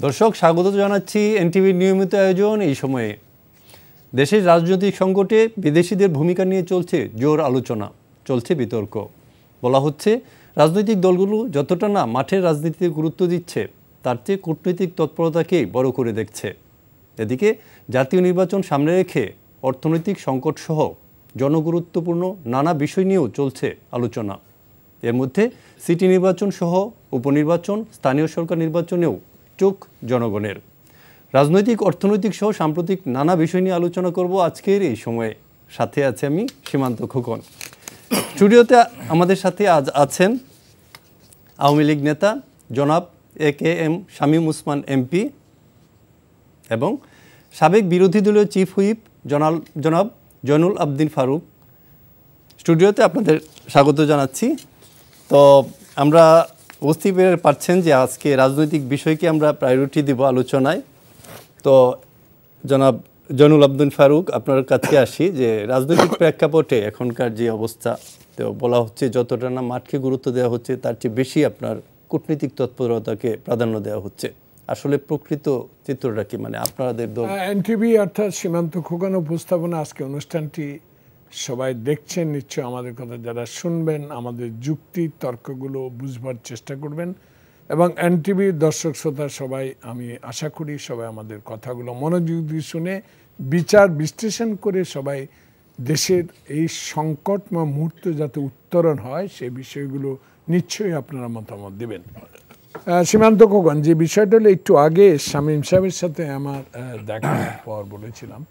দর্শক স্বাগত জানাচ্ছি এনটিভির নিয়মিত আয়োজন এই সময়ে। দেশের রাজনৈতিক সংকটে বিদেশিদের ভূমিকা নিয়ে চলছে জোর আলোচনা, চলছে বিতর্ক। বলা হচ্ছে রাজনৈতিক দলগুলো যতটা না মাঠের রাজনীতিতে গুরুত্ব দিচ্ছে, তার চেয়ে কূটনৈতিক তৎপরতাকেই বড় করে দেখছে। এদিকে জাতীয় নির্বাচন সামনে রেখে অর্থনৈতিক সংকটসহ জনগুরুত্বপূর্ণ নানা বিষয় নিয়েও চলছে আলোচনা। এর মধ্যে সিটি নির্বাচন সহ উপনির্বাচন, স্থানীয় সরকার নির্বাচনেও চোখ জনগণের। রাজনৈতিক, অর্থনৈতিক সহ সাম্প্রতিক নানা বিষয় নিয়ে আলোচনা করব আজকের এই সময়ে। সাথে আছে আমি সীমান্ত খোকন। স্টুডিওতে আমাদের সাথে আজ আছেন আওয়ামী লীগ নেতা জনাব AKM শামীম ওসমান MP এবং সাবেক বিরোধী দলীয় চিফ হুইপ জনাব জয়নুল আবদিন ফারুক। স্টুডিওতে আপনাদের স্বাগত জানাচ্ছি। তো আমরা বুঝতে পারছেন যে আজকে রাজনৈতিক বিষয়কে আমরা প্রায়োরিটি দিব আলোচনায়। তো জনাব জয়নুল আবদিন ফারুক, আপনার কাছে আসি যে রাজনৈতিক প্রেক্ষাপটে এখনকার যে অবস্থা, তো বলা হচ্ছে যতটা না মাঠকে গুরুত্ব দেওয়া হচ্ছে তার চেয়ে বেশি আপনার কূটনীতিক তৎপরতাকে প্রাধান্য দেওয়া হচ্ছে। আসলে প্রকৃত চিত্রটা কি? মানে আপনাদের এনটিভি অর্থাৎ সীমান্ত খোকন উপস্থাপনা আজকে অনুষ্ঠানটি সবাই দেখছেন, নিশ্চয় আমাদের কথা যারা শুনবেন আমাদের যুক্তি তর্কগুলো বুঝবার চেষ্টা করবেন। এবং এনটিভি দর্শক শ্রোতা সবাই, আমি আশা করি সবাই আমাদের কথাগুলো মনোযোগ দিয়ে শুনে বিচার বিশ্লেষণ করে সবাই দেশের এই সংকটময় মুহূর্তে যাতে উত্তরণ হয় সেই বিষয়গুলো নিশ্চয়ই আপনারা মতামত দেবেন। সীমান্ত খোকন, যে বিষয়টা হলো একটু আগে শামীম সাহেবের সাথে আমার দেখার পর বলেছিলাম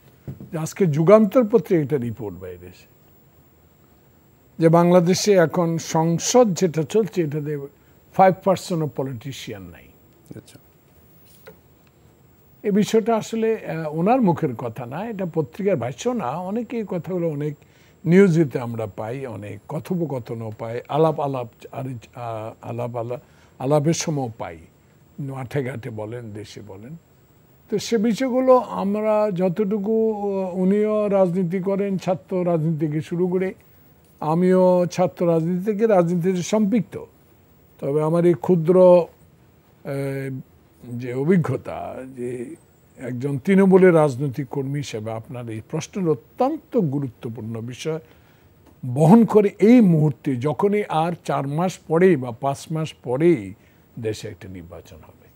যে আজকে যুগান্তর পত্রিকা একটা রিপোর্ট বাইরেছে যে বাংলাদেশে এখন সংসদ যেটা চলছে এটাতে 5% অফ পলিটিশিয়ান নাই। এই বিষয়টা আসলে ওনার মুখের কথা না, এটা পত্রিকার ভাষ্য না। অনেকে এই কথাগুলো অনেক নিউজেতে আমরা পাই, অনেক কথোপকথনও পাই, আলাপের সময় পাই, মাঠে ঘাটে বলেন, দেশে বলেন। তো সে বিষয়গুলো আমরা যতটুকু, উনিও রাজনীতি করেন, ছাত্র রাজনীতি থেকে শুরু করে, আমিও ছাত্র রাজনীতি থেকে রাজনীতিতে সম্পৃক্ত। তবে আমার এই ক্ষুদ্র যে অভিজ্ঞতা, যে একজন তৃণমূলের রাজনৈতিক কর্মী হিসেবে আপনার এই প্রশ্নের অত্যন্ত গুরুত্বপূর্ণ বিষয় বহন করে। এই মুহূর্তে যখনই আর 4 মাস পরেই বা 5 মাস পরেই দেশে একটা নির্বাচন হবে,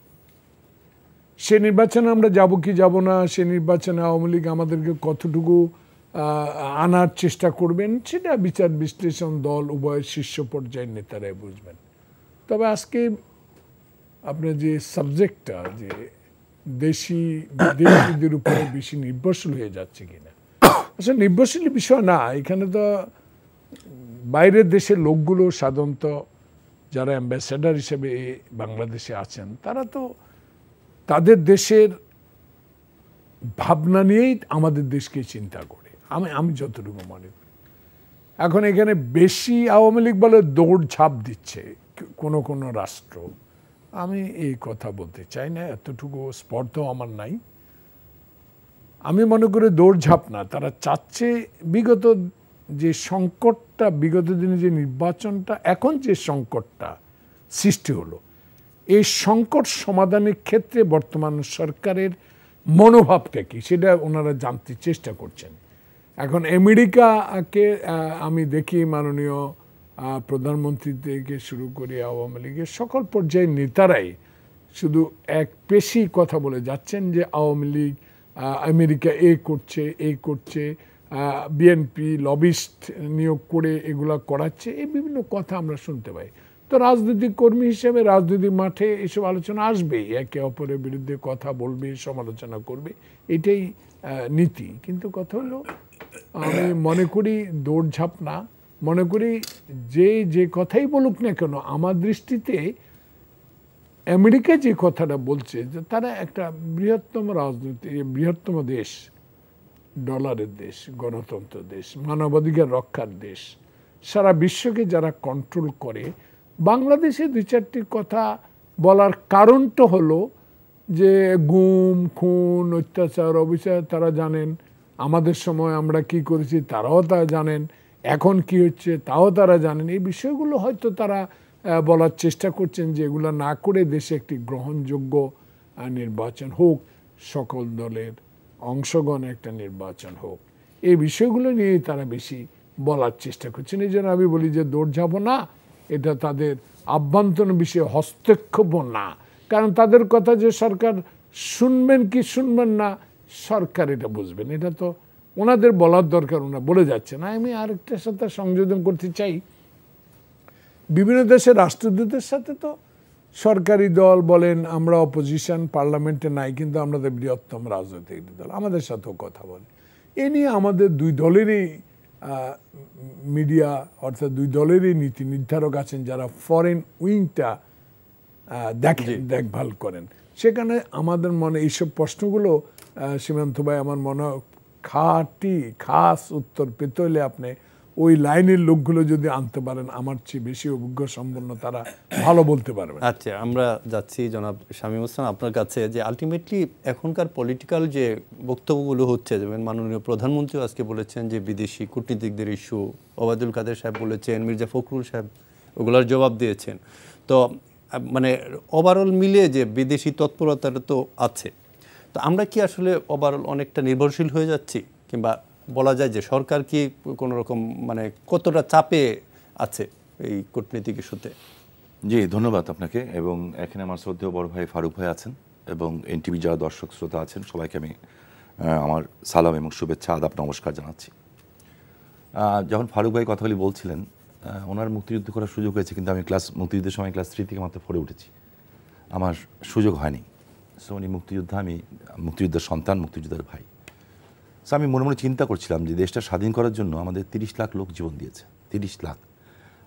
সে নির্বাচনে আমরা যাব কি যাব না, সে নির্বাচনে আওয়ামী লীগ আমাদেরকে কতটুকু আনার চেষ্টা করবেন, সেটা বিচার বিশ্লেষণ দল উভয়ের শীর্ষ পর্যায়ের নেতারাই বুঝবেন। তবে আজকে আপনার যে সাবজেক্টটা, যে বিদেশিদের উপরে বেশি নির্ভরশীল হয়ে যাচ্ছে কিনা, আসলে নির্ভরশীল বিষয় না। এখানে তো বাইরের দেশের লোকগুলো সাধারণত যারা অ্যাম্বাসেডার হিসেবে বাংলাদেশে আছেন, তারা তো তাদের দেশের ভাবনা নিয়েই আমাদের দেশকে চিন্তা করে, আমি যতটুকু মনে করি। এখন এখানে বেশি আওয়ামী লীগ বলে দৌড়ঝাঁপ দিচ্ছে কোনো রাষ্ট্র। আমি এই কথা বলতে চাই না, এতটুকু স্পর্ধাও আমার নাই। আমি মনে করি দৌড়ঝাঁপ না, তারা চাচ্ছে বিগত যে সংকটটা, বিগত দিনে যে নির্বাচনটা, এখন যে সংকটটা সৃষ্টি হলো, এই সংকট সমাধানের ক্ষেত্রে বর্তমান সরকারের মনোভাবটা কি সেটা ওনারা জানতে চেষ্টা করছেন। এখন আমেরিকাকে আমি দেখি মাননীয় প্রধানমন্ত্রী থেকে শুরু করে আওয়ামী লীগের সকল পর্যায়ের নেতারাই শুধু এক পেশি কথা বলে যাচ্ছেন যে আওয়ামী লীগ আমেরিকা এই করছে, বিএনপি লবিস্ট নিয়োগ করে এগুলা করাচ্ছে, এই বিভিন্ন কথা আমরা শুনতে পাই। তো রাজনৈতিক কর্মী হিসেবে রাজনৈতিক মাঠে এসব আলোচনা আসবেই, একে অপরের বিরুদ্ধে কথা বলবে, সমালোচনা করবে, এটাই নীতি। কিন্তু কথা হলো, আমি মনে করি দৌড়ঝাঁপ না, মনে করি যে কথাই বলুক না কেন, আমার দৃষ্টিতে আমেরিকা যে কথাটা বলছে যে তারা একটা বৃহত্তম রাজনীতি, বৃহত্তম দেশ, ডলারের দেশ, গণতন্ত্র দেশ, মানবাধিকার রক্ষার দেশ, সারা বিশ্বকে যারা কন্ট্রোল করে, বাংলাদেশে 2-4টি কথা বলার কারণটা হলো যে গুম, খুন, অত্যাচার, অবিচার তারা জানেন, আমাদের সময় আমরা কি করেছি তারাও তা জানেন, এখন কি হচ্ছে তাও তারা জানেন। এই বিষয়গুলো হয়তো তারা বলার চেষ্টা করছেন যে এগুলো না করে দেশে একটি গ্রহণযোগ্য নির্বাচন হোক, সকল দলের অংশগ্রহণে একটা নির্বাচন হোক, এই বিষয়গুলো নিয়েই তারা বেশি বলার চেষ্টা করছেন। এই জন্য আমি বলি যে দৌড়ঝাঁপ না, এটা তাদের আভ্যন্তরীণ বিষয়ে হস্তক্ষেপ না। কারণ তাদের কথা যে সরকার শুনবেন কি শুনবেন না, সরকার এটা বুঝবেন, এটা তো ওনাদের বলার দরকার, ওনারা বলে যাচ্ছে না। আমি আরেকটার সাথে সংযোজন করতে চাই, বিভিন্ন দেশের রাষ্ট্রদূতের সাথে তো সরকারি দল বলেন, আমরা অপোজিশন পার্লামেন্টে নাই, কিন্তু আমাদের বৃহত্তম রাজনৈতিক দল, আমাদের সাথেও কথা বলে। এ নিয়ে আমাদের দুই দলেরই মিডিয়া, অর্থাৎ দুই দলেরই নীতি নির্ধারক আছেন যারা ফরেন উইংটা দেখভাল করেন। সেখানে আমাদের মনে এইসব প্রশ্নগুলো সীমান্ত ভাই আমার মনে হয় খাস উত্তর পেতে হলে আপনি ওই লাইনের লোকগুলো যদি আনতে পারেন, আমার চেয়ে বেশি অভিজ্ঞ সম্পন্ন তারা ভালো বলতে পারবে। আচ্ছা, আমরা যাচ্ছি জনাব শামীম হোসেন আপনার কাছে, যে আলটিমেটলি এখনকার পলিটিক্যাল যে বক্তব্যগুলো হচ্ছে, যেমন মাননীয় প্রধানমন্ত্রী আজকে বলেছেন যে বিদেশি কূটনীতিকদের ইস্যু, ওবায়দুল কাদের সাহেব বলেছেন, মির্জা ফখরুল সাহেব ওগুলোর জবাব দিয়েছেন। তো মানে ওভারঅল মিলে যে বিদেশি তৎপরতাটা তো আছে, তো আমরা কি আসলে ওভারঅল অনেকটা নির্ভরশীল হয়ে যাচ্ছি, কিংবা বলা যায় যে সরকার কি কোনো রকম মানে কতটা চাপে আছে এই কূটনীতিক ইস্যুতে? জি, ধন্যবাদ আপনাকে। এবং এখানে আমার শ্রদ্ধেয় বড় ভাই ফারুক ভাই আছেন এবং এনটিভি যারা দর্শক শ্রোতা আছেন সবাইকে আমি আমার সালাম এবং শুভেচ্ছা, আদাব, নমস্কার জানাচ্ছি। যখন ফারুক ভাই কথাগুলি বলছিলেন, ওনার মুক্তিযুদ্ধ করার সুযোগ হয়েছে, কিন্তু আমি মুক্তিযুদ্ধের সময় ক্লাস 3 থেকে মাত্র 4 উঠেছি, আমার সুযোগ হয়নি। সো উনি মুক্তিযোদ্ধা, আমি মুক্তিযুদ্ধের সন্তান, মুক্তিযোদ্ধার ভাই। সো আমি মনে মনে চিন্তা করছিলাম যে দেশটা স্বাধীন করার জন্য আমাদের 30 লাখ লোক জীবন দিয়েছে, 30 লাখ।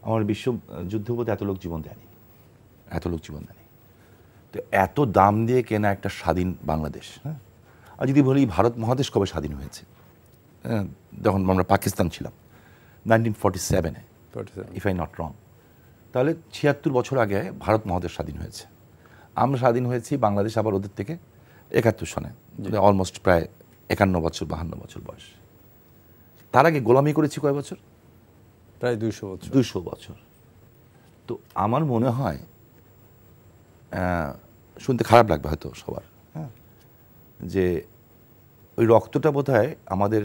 আমার বিশ্বযুদ্ধ বলতে এত লোক জীবন দেয়নি, তো এত দাম দিয়ে কেনা একটা স্বাধীন বাংলাদেশ। হ্যাঁ, আর যদি বলি ভারত মহাদেশ কবে স্বাধীন হয়েছে, যখন আমরা পাকিস্তান ছিলাম 1947-এ, ইফ আই নট রং, তাহলে 76 বছর আগে ভারত মহাদেশ স্বাধীন হয়েছে। আমরা স্বাধীন হয়েছি বাংলাদেশ আবার ওদের থেকে 71 সনে, অলমোস্ট প্রায় 51 বছর 52 বছর বয়স। তার আগে গোলামি করেছি কয় বছর? প্রায় 200 বছর। তো আমার মনে হয়, শুনতে খারাপ লাগবে হয়তো সবার, হ্যাঁ, যে ওই রক্তটা বোধহয় আমাদের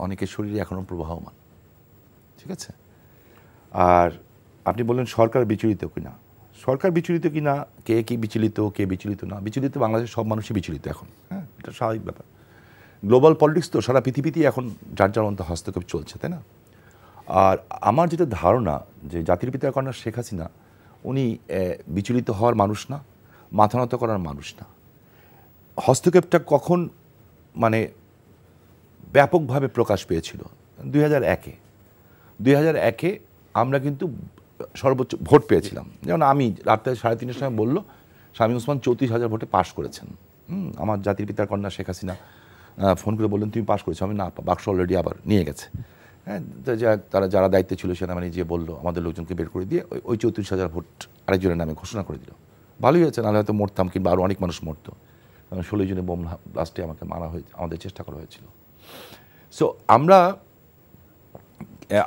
অনেকের শরীরে এখনো প্রবাহমান, ঠিক আছে? আর আপনি বললেন সরকার বিচলিত কিনা, কে কি বিচলিত, কে বিচলিত না বিচলিত, বাংলাদেশের সব মানুষই বিচলিত এখন, হ্যাঁ, এটা স্বাভাবিক ব্যাপার। গ্লোবাল পলিটিক্স তো সারা পৃথিবীতেই এখন যার যার মতো হস্তক্ষেপ চলছে, তাই না? আর আমার যেটা ধারণা যে জাতির পিতার কন্যা শেখ হাসিনা, উনি বিচলিত হওয়ার মানুষ না, মাথা নত করার মানুষ না। হস্তক্ষেপটা কখন মানে ব্যাপকভাবে প্রকাশ পেয়েছিল? 2001-এ আমরা কিন্তু সর্বোচ্চ ভোট পেয়েছিলাম। যেমন আমি রাত্রে 3:30-এর সময় বললো শামীম ওসমান 34,000 ভোটে পাশ করেছেন। আমার জাতির পিতার কন্যা শেখ হাসিনা ফোন করে বললেন তুমি পাশ করেছো। আমি না, বাক্স অলরেডি আবার নিয়ে গেছে। হ্যাঁ, তারা যারা দায়িত্বে ছিল সেনাবাহিনী যে বললো আমাদের লোকজনকে বের করে দিয়ে ওই 34,000 ভোট আরেকজনের নামে ঘোষণা করে দিল। ভালোই হয়েছে, নাহলে হয়তো মরতাম, কিংবা আরও অনেক মানুষ মরতো। 16 জনে বোম ব্লাস্টে আমাকে মারা হয়েছে, আমাদের চেষ্টা করা হয়েছিল। সো আমরা,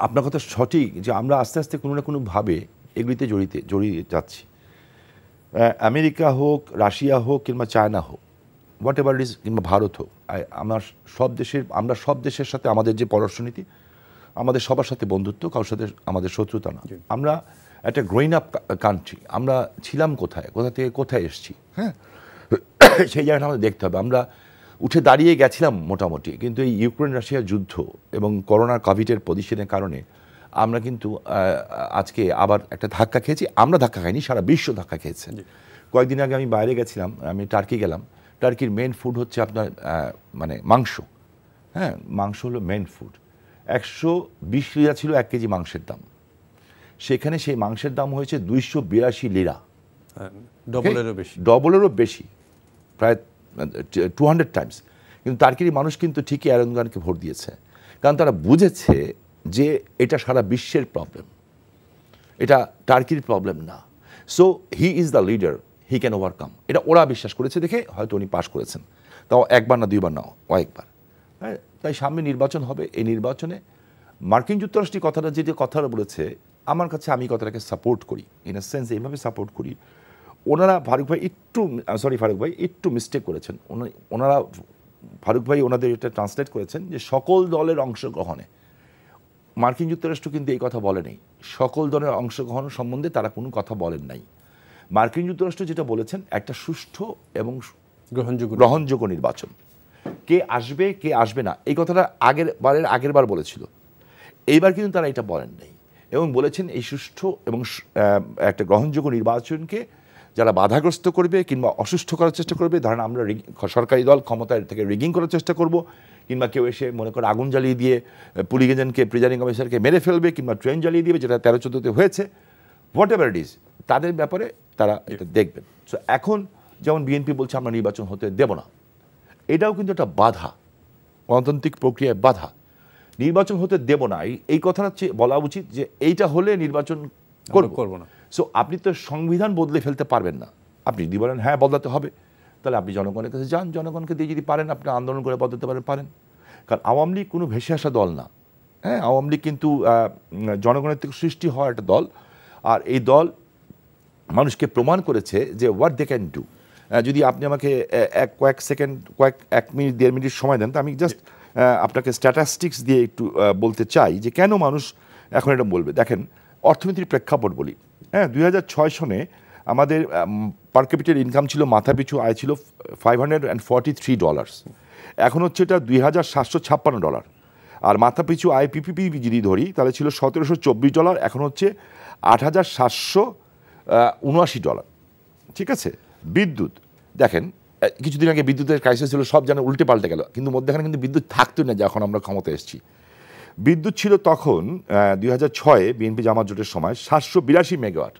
আপনার কথা সঠিক যে আমরা আস্তে আস্তে কোনো না কোনোভাবে এগুলিতে জড়িয়ে যাচ্ছি। আমেরিকা হোক, রাশিয়া হোক, কিংবা চায়না হোক, হোয়াট এভার ইট ইজ, কিংবা ভারত হোক, আমরা সব দেশের সাথে আমাদের যে পররাষ্ট্রনীতি, আমাদের সবার সাথে বন্ধুত্ব, কারোর সাথে আমাদের শত্রুতা না। আমরা একটা গ্রোয়িং আপ কান্ট্রি। আমরা ছিলাম কোথা থেকে কোথায় এসেছি, হ্যাঁ, সেই জায়গাটা আমাদের দেখতে হবে। আমরা উঠে দাঁড়িয়ে গেছিলাম মোটামুটি, কিন্তু এই ইউক্রেন রাশিয়ার যুদ্ধ এবং করোনার কোভিডের পজিশনের কারণে আমরা কিন্তু আজকে আবার একটা ধাক্কা খেয়েছি। আমরা ধাক্কা খাইনি, সারা বিশ্ব ধাক্কা খেয়েছে। কয়েকদিন আগে আমি বাইরে গেছিলাম, আমি টার্কি গেলাম। টার্কির মেন ফুড হচ্ছে আপনার মানে মাংস। হ্যাঁ, মাংস হলো মেন ফুড। 120 লিরা ছিল 1 কেজি মাংসের দাম। সেখানে সেই মাংসের দাম হয়েছে 282 লিরা, ডবলেরও বেশি, প্রায় 200 টাইমস। কিন্তু টার্কির মানুষ কিন্তু ঠিকই এরদোগানকে ভোট দিয়েছে, কারণ তারা বুঝেছে যে এটা সারা বিশ্বের প্রবলেম, এটা টার্কির প্রবলেম না। So he is the leader, he can overcome, এটা ওরা বিশ্বাস করেছে দেখে হয়তো উনি পাশ করেছেন, তাও একবার না দুইবার না, কয়েকবার। হ্যাঁ, তাই সামনে নির্বাচন হবে। এই নির্বাচনে মার্কিন যুক্তরাষ্ট্রের কথাটা বলেছে, আমার কাছে আমি কথাটাকে সাপোর্ট করি, ইন আ সেন্স এইভাবে সাপোর্ট করি, ওনারা ফারুক ভাই একটু মিস্টেক করেছেন। ওনারা ফারুক ভাই ওনাদের এটা ট্রান্সলেট করেছেন যে সকল দলের অংশগ্রহণে। মার্কিন যুক্তরাষ্ট্র কিন্তু এই কথা বলেনি, সকল দলের অংশগ্রহণ সম্বন্ধে তারা কোনো কথা বলেন নাই। মার্কিন যুক্তরাষ্ট্র যেটা বলেছেন একটা সুষ্ঠু এবং গ্রহণযোগ্য নির্বাচন। কে আসবে কে আসবে না এই কথাটা আগের বার বলেছিল, এইবার কিন্তু তারা এটা বলেন নাই এবং বলেছেন এই সুষ্ঠু এবং একটা গ্রহণযোগ্য নির্বাচনকে যারা বাধাগ্রস্ত করবে কিংবা অসুষ্ঠু করার চেষ্টা করবে, ধরেন আমরা সরকারি দল ক্ষমতায় থেকে রিগিং করার চেষ্টা করব, কিংবা কেউ এসে মনে করে আগুন জ্বালিয়ে দিয়ে পুলিশ এজেন্টকে প্রিজাইডিং অফিসারকে মেরে ফেলবে, কিংবা ট্রেন জ্বালিয়ে দিবে, যেটা 13-14-তে হয়েছে, হোয়াট এভার ইট ইজ, তাদের ব্যাপারে তারা এটা দেখবেন। সো এখন যেমন বিএনপি বলছে আমরা নির্বাচন হতে দেব না, এটাও কিন্তু একটা বাধা, গণতান্ত্রিক প্রক্রিয়ায় বাধা। নির্বাচন হতে দেব না এই কথাটা বলা উচিত যে এইটা হলে নির্বাচন করব না। সো আপনি তো সংবিধান বদলে ফেলতে পারবেন না। আপনি যদি বলেন হ্যাঁ বদলাতে হবে, তাহলে আপনি জনগণের কাছে যান, জনগণকে দিয়ে যদি পারেন আপনি আন্দোলন করে বদলাতে পারেন। কারণ আওয়ামী লীগ কোনো ভেসে আসা দল না। হ্যাঁ, আওয়ামী লীগ কিন্তু জনগণের থেকে সৃষ্টি হওয়া একটা দল, আর এই দল মানুষকে প্রমাণ করেছে যে হোয়াট দে ক্যান ডু। যদি আপনি আমাকে এক মিনিট 1.5 মিনিট সময় দেন, তো আমি জাস্ট আপনাকে স্ট্যাটিস্টিক্স দিয়ে একটু বলতে চাই যে কেন মানুষ এখন এটা বলবে। দেখেন, অর্থনীতির প্রেক্ষাপট বলি। হ্যাঁ, 2006 সনে আমাদের পার ক্যাপিটাল ইনকাম ছিল, মাথাপিছু আয় ছিল $543, এখন হচ্ছে এটা $2,756। আর মাথাপিছু আয় পিপিপি যদি ধরি তাহলে ছিল $1,724, এখন হচ্ছে $8,779। ঠিক আছে। বিদ্যুৎ দেখেন, কিছুদিন আগে বিদ্যুতের ক্রাইসিস ছিল, সব যেন উল্টে পাল্টে গেল, কিন্তু মধ্যখানে কিন্তু বিদ্যুৎ থাকতো না যখন আমরা ক্ষমতা এসেছি। বিদ্যুৎ ছিল তখন 2006-এ বিএনপি জামাত জোটের সময় 782 মেগাওয়াট,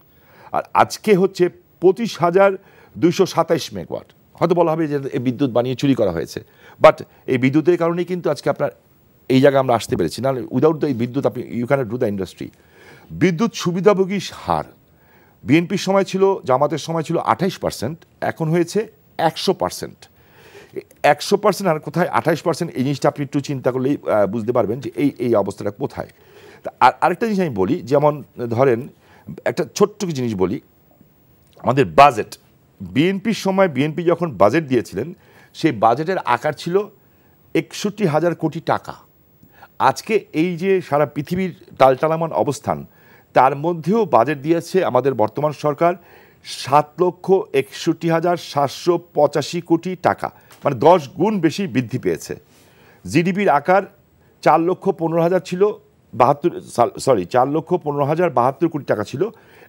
আর আজকে হচ্ছে 25,227 মেগাওয়াট। হয়তো বলা হবে যে এই বিদ্যুৎ বানিয়ে চুরি করা হয়েছে, বাট এই বিদ্যুতের কারণেই কিন্তু আজকে আপনার এই জায়গায় আমরা আসতে পেরেছি, না উইদাউট দ্য বিদ্যুৎ আপনি you cannot do the industry. বিদ্যুৎ সুবিধাভোগী হার বিএনপির সময় ছিল, জামাতের সময় ছিল 28%, এখন হয়েছে 100%। 100% আর কোথায় 28%, এই জিনিসটা আপনি একটু চিন্তা করলেই বুঝতে পারবেন যে এই অবস্থাটা কোথায়। আর আরেকটা জিনিস আমি বলি, যেমন ধরেন একটা ছোট্ট জিনিস বলি, আমাদের বাজেট, বিএনপির সময় বিএনপি যখন বাজেট দিয়েছিলেন সেই বাজেটের আকার ছিল 61,000 কোটি টাকা। আজকে এই যে সারা পৃথিবীর টালটালামান অবস্থান, তার মধ্যেও বাজেট দিয়েছে আমাদের বর্তমান সরকার 7,61,785 কোটি টাকা, মানে 10 গুণ বেশি বৃদ্ধি পেয়েছে। জিডিপির আকার 4,15,000 ছিল 4,15,072 কোটি টাকা ছিল,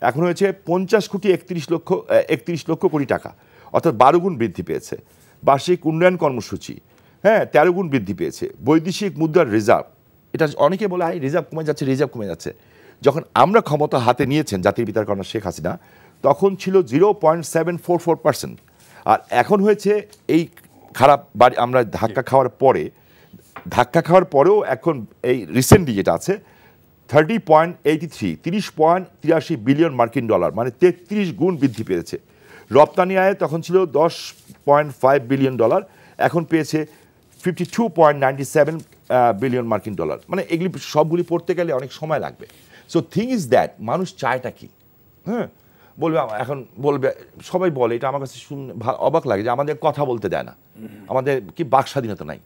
এখন হয়েছে 50,31 লক্ষ কোটি টাকা, অর্থাৎ 12 গুণ বৃদ্ধি পেয়েছে। বার্ষিক উন্নয়ন কর্মসূচি 13 গুণ বৃদ্ধি পেয়েছে। বৈদেশিক মুদ্রার রিজার্ভ, এটা অনেকে বলে রিজার্ভ কমে যাচ্ছে। যখন আমরা ক্ষমতা হাতে নিয়েছেন জাতির পিতার কন্যা শেখ হাসিনা, তখন ছিল 0.744%, আর এখন হয়েছে এই খারাপ আমরা ধাক্কা খাওয়ার পরেও এখন এই রিসেন্টলি যেটা আছে 30.83 বিলিয়ন মার্কিন ডলার, মানে 33 গুণ বৃদ্ধি পেয়েছে। রপ্তানি আয় তখন ছিল $10.5 বিলিয়ন, এখন পেয়েছে 52.97 বিলিয়ন মার্কিন ডলার। মানে এগুলি সবগুলি পড়তে গেলে অনেক সময় লাগবে। সো থিং ইজ দ্যাট, মানুষ চায়টা কি? হ্যাঁ, বলবে সবাই বলে, এটা আমার কাছে শুনে অবাক লাগে যে আমাদের কথা বলতে দেয় না, আমাদের কি বাক স্বাধীনতা নাই।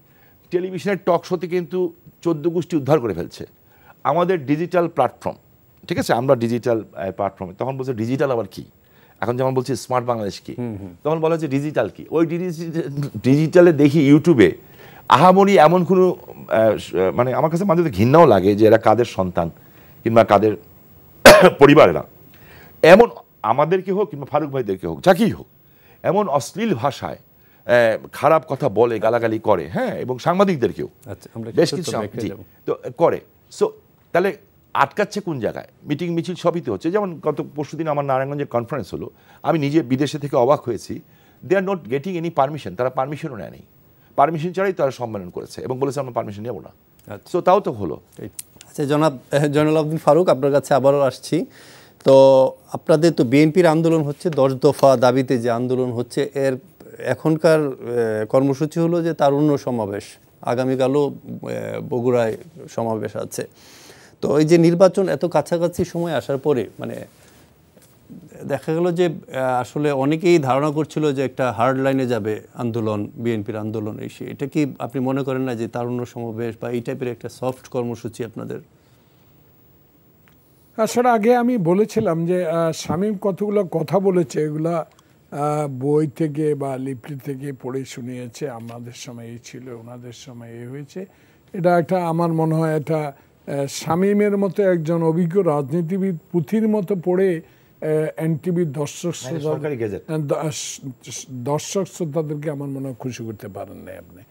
টেলিভিশনের টক শোতে কিন্তু 14 গোষ্ঠী উদ্ধার করে ফেলছে। আমাদের ডিজিটাল প্ল্যাটফর্ম, ঠিক আছে, আমরা ডিজিটাল প্ল্যাটফর্মে, তখন বলছে ডিজিটাল আবার কি? এখন যেমন বলছি স্মার্ট বাংলাদেশ কি, তখন বলা হচ্ছে ডিজিটাল কি। ওই ডিজিটালে দেখি ইউটিউবে আহামরি এমন কোনো মানে আমার কাছে মাঝে ঘৃণাও লাগে যে এরা কাদের সন্তান কিংবা কাদের পরিবারেরা, এমন আমাদেরকে হোক কিংবা ফারুক ভাইদেরকে হোক, যাকেই হোক, এমন অশ্লীল ভাষায় খারাপ কথা বলে, গালাগালি করে। হ্যাঁ, এবং সাংবাদিকদেরকেও বেশ কিছু তো করে। সো তাহলে আটকাচ্ছে কোন জায়গায়? মিটিং মিছিল সবই তো হচ্ছে। যেমন গত পরশুদিন আমার নারায়ণগঞ্জের কনফারেন্স হলো, আমি নিজে বিদেশে থেকে অবাক হয়েছি। They are not getting any permission, তারা পারমিশনও নেয়নি, পারমিশন ছাড়াই তারা সম্মেলন করেছে এবং বলেছে আমরা পারমিশন নেব না। সো তাও তো হলো। আচ্ছা, জনাব জয়নুল আবদিন ফারুক, আপনার কাছে আবারও আসছি। তো আপনাদের তো বিএনপির আন্দোলন হচ্ছে, 10 দফা দাবিতে যে আন্দোলন হচ্ছে, এর এখনকার কর্মসূচি হলো যে তারুণ্য সমাবেশ, আগামীকালও বগুড়ায় সমাবেশ আছে। তো এই যে নির্বাচন এত কাছাকাছি সময় আসার পরে, মানে দেখা গেল যে আসলে অনেকেই ধারণা করছিল যে একটা হার্ড লাইনে যাবে আন্দোলন, বিএনপির আন্দোলন এসে, এটা কি আপনি মনে করেন না যে তারুণ্য সমাবেশ বা এই টাইপের একটা সফট কর্মসূচি আপনাদের? আসলে আগে আমি বলেছিলাম যে শামীম কতগুলো কথা বলেছে, এগুলা বই থেকে বা লিপি থেকে পড়ে শুনিয়েছে, আমাদের সময় এই ছিল, ওনাদের সময় এই হয়েছে। এটা একটা আমার মনে হয় এটা শামীমের মতো একজন অভিজ্ঞ রাজনীতিবিদ পুঁথির মতো পড়ে এনটিভির দর্শক শ্রোতাদেরকে আমার মনে হয় খুশি করতে পারেন না আপনি।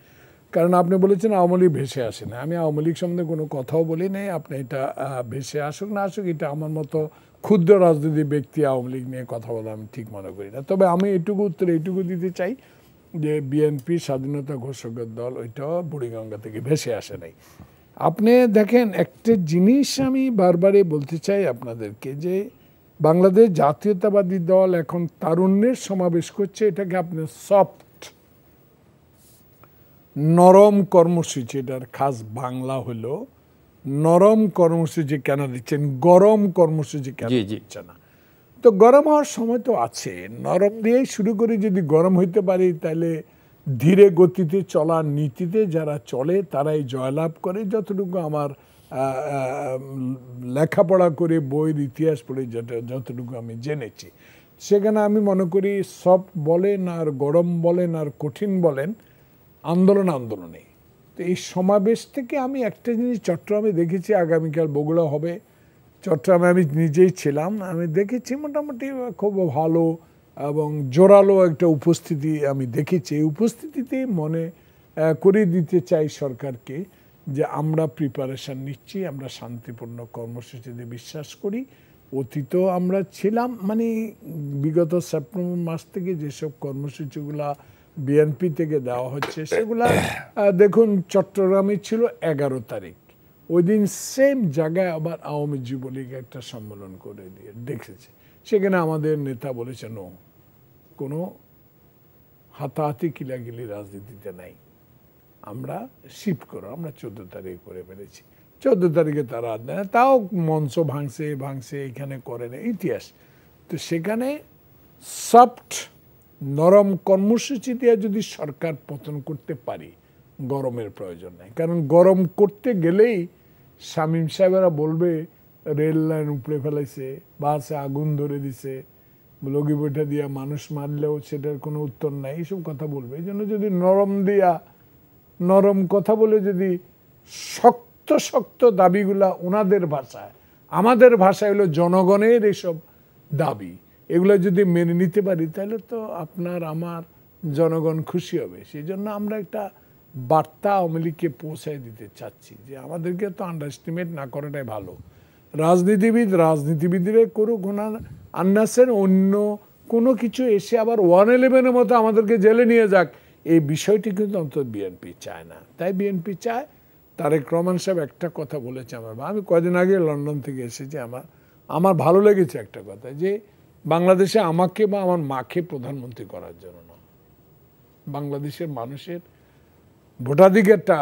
কারণ আপনি বলেছেন আওয়ামী লীগ ভেসে আসে না, আমি আওয়ামী লীগ সম্বন্ধে কোনো কথাও বলি নাই। আপনি এটা ভেসে আসুক না আসুক, এটা আমার মতো ক্ষুদ্র রাজনীতি ব্যক্তি আওয়ামী লীগ নিয়ে কথা বলা আমি ঠিক মনে করি না। তবে আমি এইটুকু দিতে চাই যে বিএনপি স্বাধীনতা ঘোষকের দল, ওইটাও বুড়িগঙ্গা থেকে ভেসে আসে নাই। আপনি দেখেন একটা জিনিস আমি বারবারই বলতে চাই আপনাদেরকে, যে বাংলাদেশ জাতীয়তাবাদী দল এখন তারুণ্যের সমাবেশ করছে, এটাকে আপনি সফট নরম কর্মসূচি, এটার খাস বাংলা হলো নরম কর্মসূচি কেন দিচ্ছেন, গরম কর্মসূচি কেন দিচ্ছে না? তো গরম হওয়ার সময় তো আছে, নরম দিয়েই শুরু করে যদি গরম হইতে পারি তাহলে ধীরে গতিতে চলার নীতিতে যারা চলে তারাই জয়লাভ করে। যতটুকু আমার লেখাপড়া করে বইয়ের ইতিহাস পড়ে যতটুকু আমি জেনেছি, সেখানে আমি মনে করি সফট বলেন আর গরম বলেন আর কঠিন বলেন, আন্দোলনে। তো এই সমাবেশ থেকে আমি একটা জিনিস চট্টগ্রামে দেখেছি, আগামীকাল বগুড়া হবে, চট্টগ্রামে আমি নিজেই ছিলাম, আমি দেখেছি মোটামুটি খুব ভালো এবং জোরালো একটা উপস্থিতি আমি দেখেছি। এই উপস্থিতিতে মনে করিয়ে দিতে চাই সরকারকে যে আমরা প্রিপারেশন নিচ্ছি, আমরা শান্তিপূর্ণ কর্মসূচিতে বিশ্বাস করি। অতীতেও আমরা ছিলাম, মানে বিগত সেপ্টেম্বর মাস থেকে যেসব কর্মসূচিগুলা বিএনপি থেকে দেওয়া হচ্ছে সেগুলা দেখুন, চট্টগ্রামে ছিল 11 তারিখ, ওই দিন সেম জায়গায় আবার আওয়ামী যুবলীগ একটা সম্মেলন করে দিয়ে দেখেছে, সেখানে আমাদের নেতা বলেছে নো, কোনো হাতাহাতি কিলাগিলি রাজনীতিতে নাই, আমরা শিফট করো, আমরা 14 তারিখ করে ফেলেছি। 14 তারিখে তারা দেয়, তাও মঞ্চ ভাঙছে এখানে করে না, ইতিহাস। তো সেখানে সফট নরম কর্মসূচি দিয়ে যদি সরকার পতন করতে পারি, গরমের প্রয়োজন নেই। কারণ গরম করতে গেলেই শামীম সাহেবেরা বলবে রেল লাইন উপড়ে ফেলাইছে, বাসে আগুন ধরে দিছে, লগি বৈঠা দিয়া মানুষ মারলেও সেটার কোনো উত্তর নাই, এইসব কথা বলবে। এই জন্য যদি নরম কথা বলে যদি শক্ত দাবিগুলা ওনাদের ভাষায়, আমাদের ভাষায় হলো জনগণের এসব দাবি, এগুলো যদি মেনে নিতে পারি তাহলে তো আপনার আমার জনগণ খুশি হবে। সেই জন্য আমরা একটা বার্তা আওয়ামী লীগকে পৌঁছায় দিতে চাচ্ছি যে আমাদেরকে তো আন্ডারস্টিমেট না করাটাই ভালো। রাজনীতিবিদরা করুক ওনার আন্নাসের, অন্য কোনো কিছু এসে আবার 111-এর মতো আমাদেরকে জেলে নিয়ে যাক, এই বিষয়টি কিন্তু অন্তত বিএনপি চায় না। তাই বিএনপি চায়, তারেক রহমান সাহেব একটা কথা বলেছে আমি কদিন আগে লন্ডন থেকে এসেছি, আমার ভালো লেগেছে একটা কথা, যে বাংলাদেশে আমাকে বা আমার মাকে প্রধানমন্ত্রী করার জন্য না, বাংলাদেশের মানুষের ভোটাধিকারটা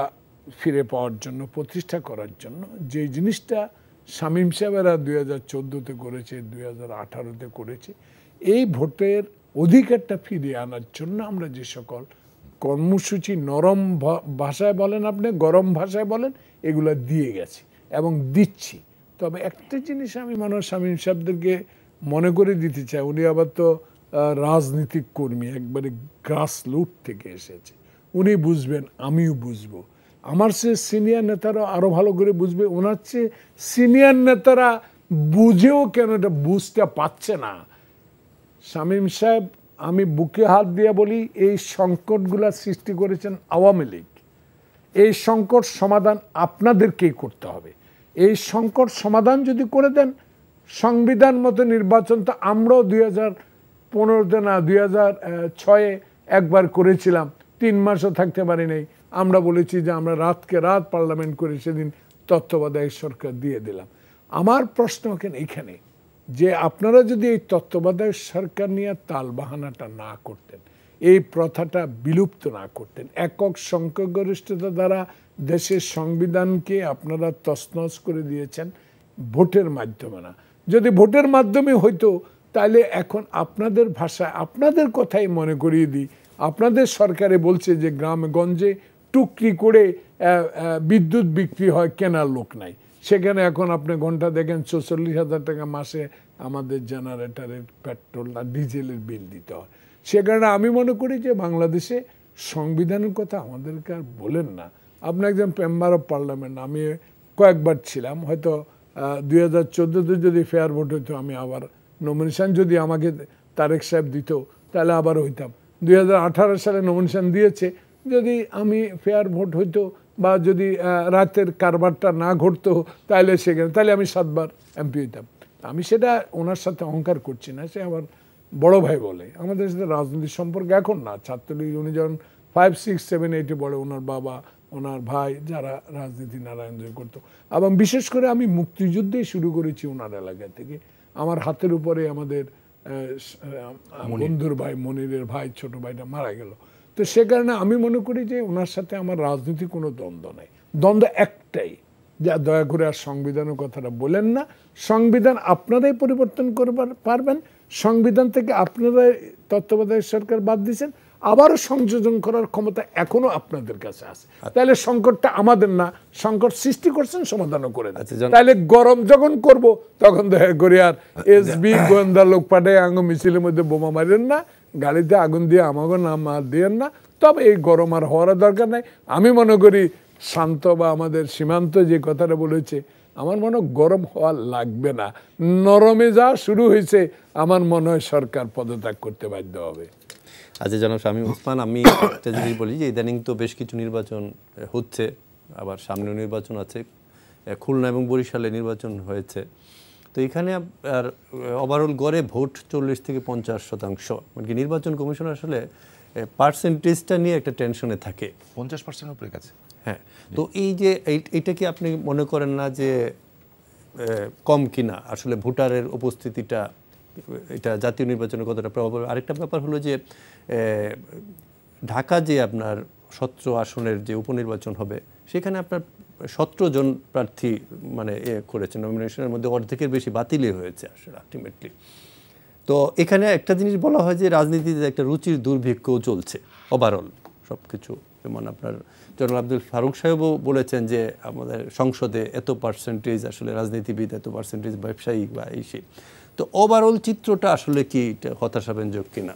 ফিরে পাওয়ার জন্য, প্রতিষ্ঠা করার জন্য, যে জিনিসটা শামীম সাহেবেরা 2014-তে করেছে, 2018-তে করেছে, এই ভোটের অধিকারটা ফিরিয়ে আনার জন্য আমরা যে সকল কর্মসূচি নরম ভাষায় বলেন আপনি, গরম ভাষায় বলেন, এগুলো দিয়ে গেছি এবং দিচ্ছি। তবে একটা জিনিস আমি মনে হয় শামীম সাহেবদেরকে মনে করে দিতে চাই, উনি আবার তো রাজনীতিক কর্মী, একবারে গ্রাসরুট থেকে এসেছে, উনি বুঝবেন, আমিও বুঝবো, আমার চেয়ে সিনিয়র নেতারা আরও ভালো করে বুঝবে, ওনার চেয়ে সিনিয়র নেতারা বুঝেও কেন এটা বুঝতে পারছে না। শামীম সাহেব, আমি বুকে হাত দিয়ে বলি, এই সংকটগুলা সৃষ্টি করেছেন আওয়ামী লীগ, এই সংকট সমাধান আপনাদেরকেই করতে হবে। এই সংকট সমাধান যদি করে দেন, সংবিধান মতো নির্বাচন তো আমরাও 2015-তে না 2006-এ একবার করেছিলাম, 3 মাসও থাকতে পারি নাই, আমরা বলেছি যে আমরা রাতকে রাত পার্লামেন্ট করে সেদিন তত্ত্বাবধায়ক সরকার দিয়ে দিলাম। আমার প্রশ্ন এখানে যে আপনারা যদি এই তত্ত্বাবধায়ক সরকার নিয়ে তালবাহানাটা না করতেন, এই প্রথাটা বিলুপ্ত না করতেন, একক সংখ্যাগরিষ্ঠতা দ্বারা দেশের সংবিধানকে আপনারা তছনছ করে দিয়েছেন ভোটের মাধ্যমে না, যদি ভোটের মাধ্যমে হয়তো তাহলে এখন আপনাদের ভাষায় আপনাদের কথাই মনে করিয়ে দিই, আপনাদের সরকারে বলছে যে গ্রামে গঞ্জে টুকরি করে বিদ্যুৎ বিক্রি হয়, কেনার লোক নাই। সেখানে এখন আপনি ঘন্টা দেখেন ৪৪,০০০ টাকা মাসে আমাদের জেনারেটরের পেট্রোল আর ডিজেলের বিল দিতে হয়। সে কারণে আমি মনে করি যে বাংলাদেশে সংবিধানের কথা আমাদেরকে আর বলেন না। আপনি একজন মেম্বার অফ পার্লামেন্ট, আমি কয়েকবার ছিলাম, হয়তো 2014-তে যদি ফেয়ার ভোট হইতো, আমি আবার নমিনেশন যদি আমাকে তারেক সাহেব দিত তাহলে আবার হইতাম। 2018 সালে নমিনেশন দিয়েছে, যদি আমি ফেয়ার ভোট হইতো বা যদি রাতের কারবারটা না ঘটতো তাহলে তাহলে আমি 7 বার এমপি হইতাম। আমি সেটা ওনার সাথে অহংকার করছি না, সে আমার বড় ভাই বলে। আমাদের সাথে রাজনীতির সম্পর্ক এখন না, ছাত্রলীগ উনি যখন 5, 6, 7, 8-এ পড়ে, ওনার বাবা ওনার ভাই যারা রাজনীতি নারায়ণগঞ্জে করতো। এবং বিশেষ করে আমি মুক্তিযুদ্ধেই শুরু করেছি ওনার এলাকা থেকে। আমার হাতের উপরে আমাদের বন্ধুর ভাই মনিরের ভাই ছোট ভাইটা মারা গেল। তো সে কারণে আমি মনে করি যে ওনার সাথে আমার রাজনীতি কোনো দ্বন্দ্ব নাই। দ্বন্দ্ব একটাই, যা দয়া করে আর সংবিধানের কথাটা বলেন না। সংবিধান আপনারাই পরিবর্তন করবার পারবেন। সংবিধান থেকে আপনারা তত্ত্বাবধায়ক সরকার বাদ দিয়েছেন, আবারও সংযোজন করার ক্ষমতা এখনো আপনাদের কাছে আছে। তাহলে সংকটটা আমাদের না, সংকট সৃষ্টি করছেন, সমাধানও করে দেন। তাহলে গরম যখন করব তখন দয়া করে আর এসবি গোয়েন্দা লোক পাঠায় আঙ্গ মিছিলের মধ্যে বোমা মারেন না, গাড়িতে আগুন দিয়ে আমাকে নাম দিয়েন না। তবে এই গরম আর হওয়ার দরকার নাই। আমি মনে করি শান্ত বা আমাদের সীমান্ত যে কথাটা বলেছে, আমার মনে হয় গরম হওয়া লাগবে না। নরমে যা শুরু হয়েছে, আমার মনে হয় সরকার পদত্যাগ করতে বাধ্য হবে। আচ্ছা জনাব শামীম ওসমান, আমি একটা জিনিস বলি যে ইদানিং তো বেশ কিছু নির্বাচন হচ্ছে, আবার সামনেও নির্বাচন আছে, খুলনা এবং বরিশালে নির্বাচন হয়েছে। তো এখানে আর ওভারঅল গড়ে ভোট 40 থেকে 50%। মানে কি নির্বাচন কমিশন আসলে পার্সেন্টেজটা নিয়ে একটা টেনশনে থাকে। 50%-এর উপরে গেছে। হ্যাঁ, তো এই যে এইটা কি আপনি মনে করেন না যে কম কিনা আসলে ভোটারের উপস্থিতিটা, এটা জাতীয় নির্বাচনের কতটা প্রভাব? আরেকটা ব্যাপার হলো যে ঢাকা যে আপনার 17 আসনের যে উপনির্বাচন হবে, সেখানে আপনার 17 জন প্রার্থী মানে করেছেন, নমিনেশনের মধ্যে অর্ধেকের বেশি বাতিলই হয়েছে আসলে আলটিমেটলি। তো এখানে একটা জিনিস বলা হয় যে রাজনীতিতে একটা রুচির দুর্ভিক্ষও চলছে ওভারঅল সব কিছু। যেমন আপনার জনাব আব্দুল ফারুক সাহেবও বলেছেন যে আমাদের সংসদে এত পার্সেন্টেজ আসলে রাজনীতিবিদ, এত পার্সেন্টেজ ব্যবসায়ী বা এই সেই। তো ওভারঅল চিত্রটা আসলে কি হতাশাব্যঞ্জক কিনা?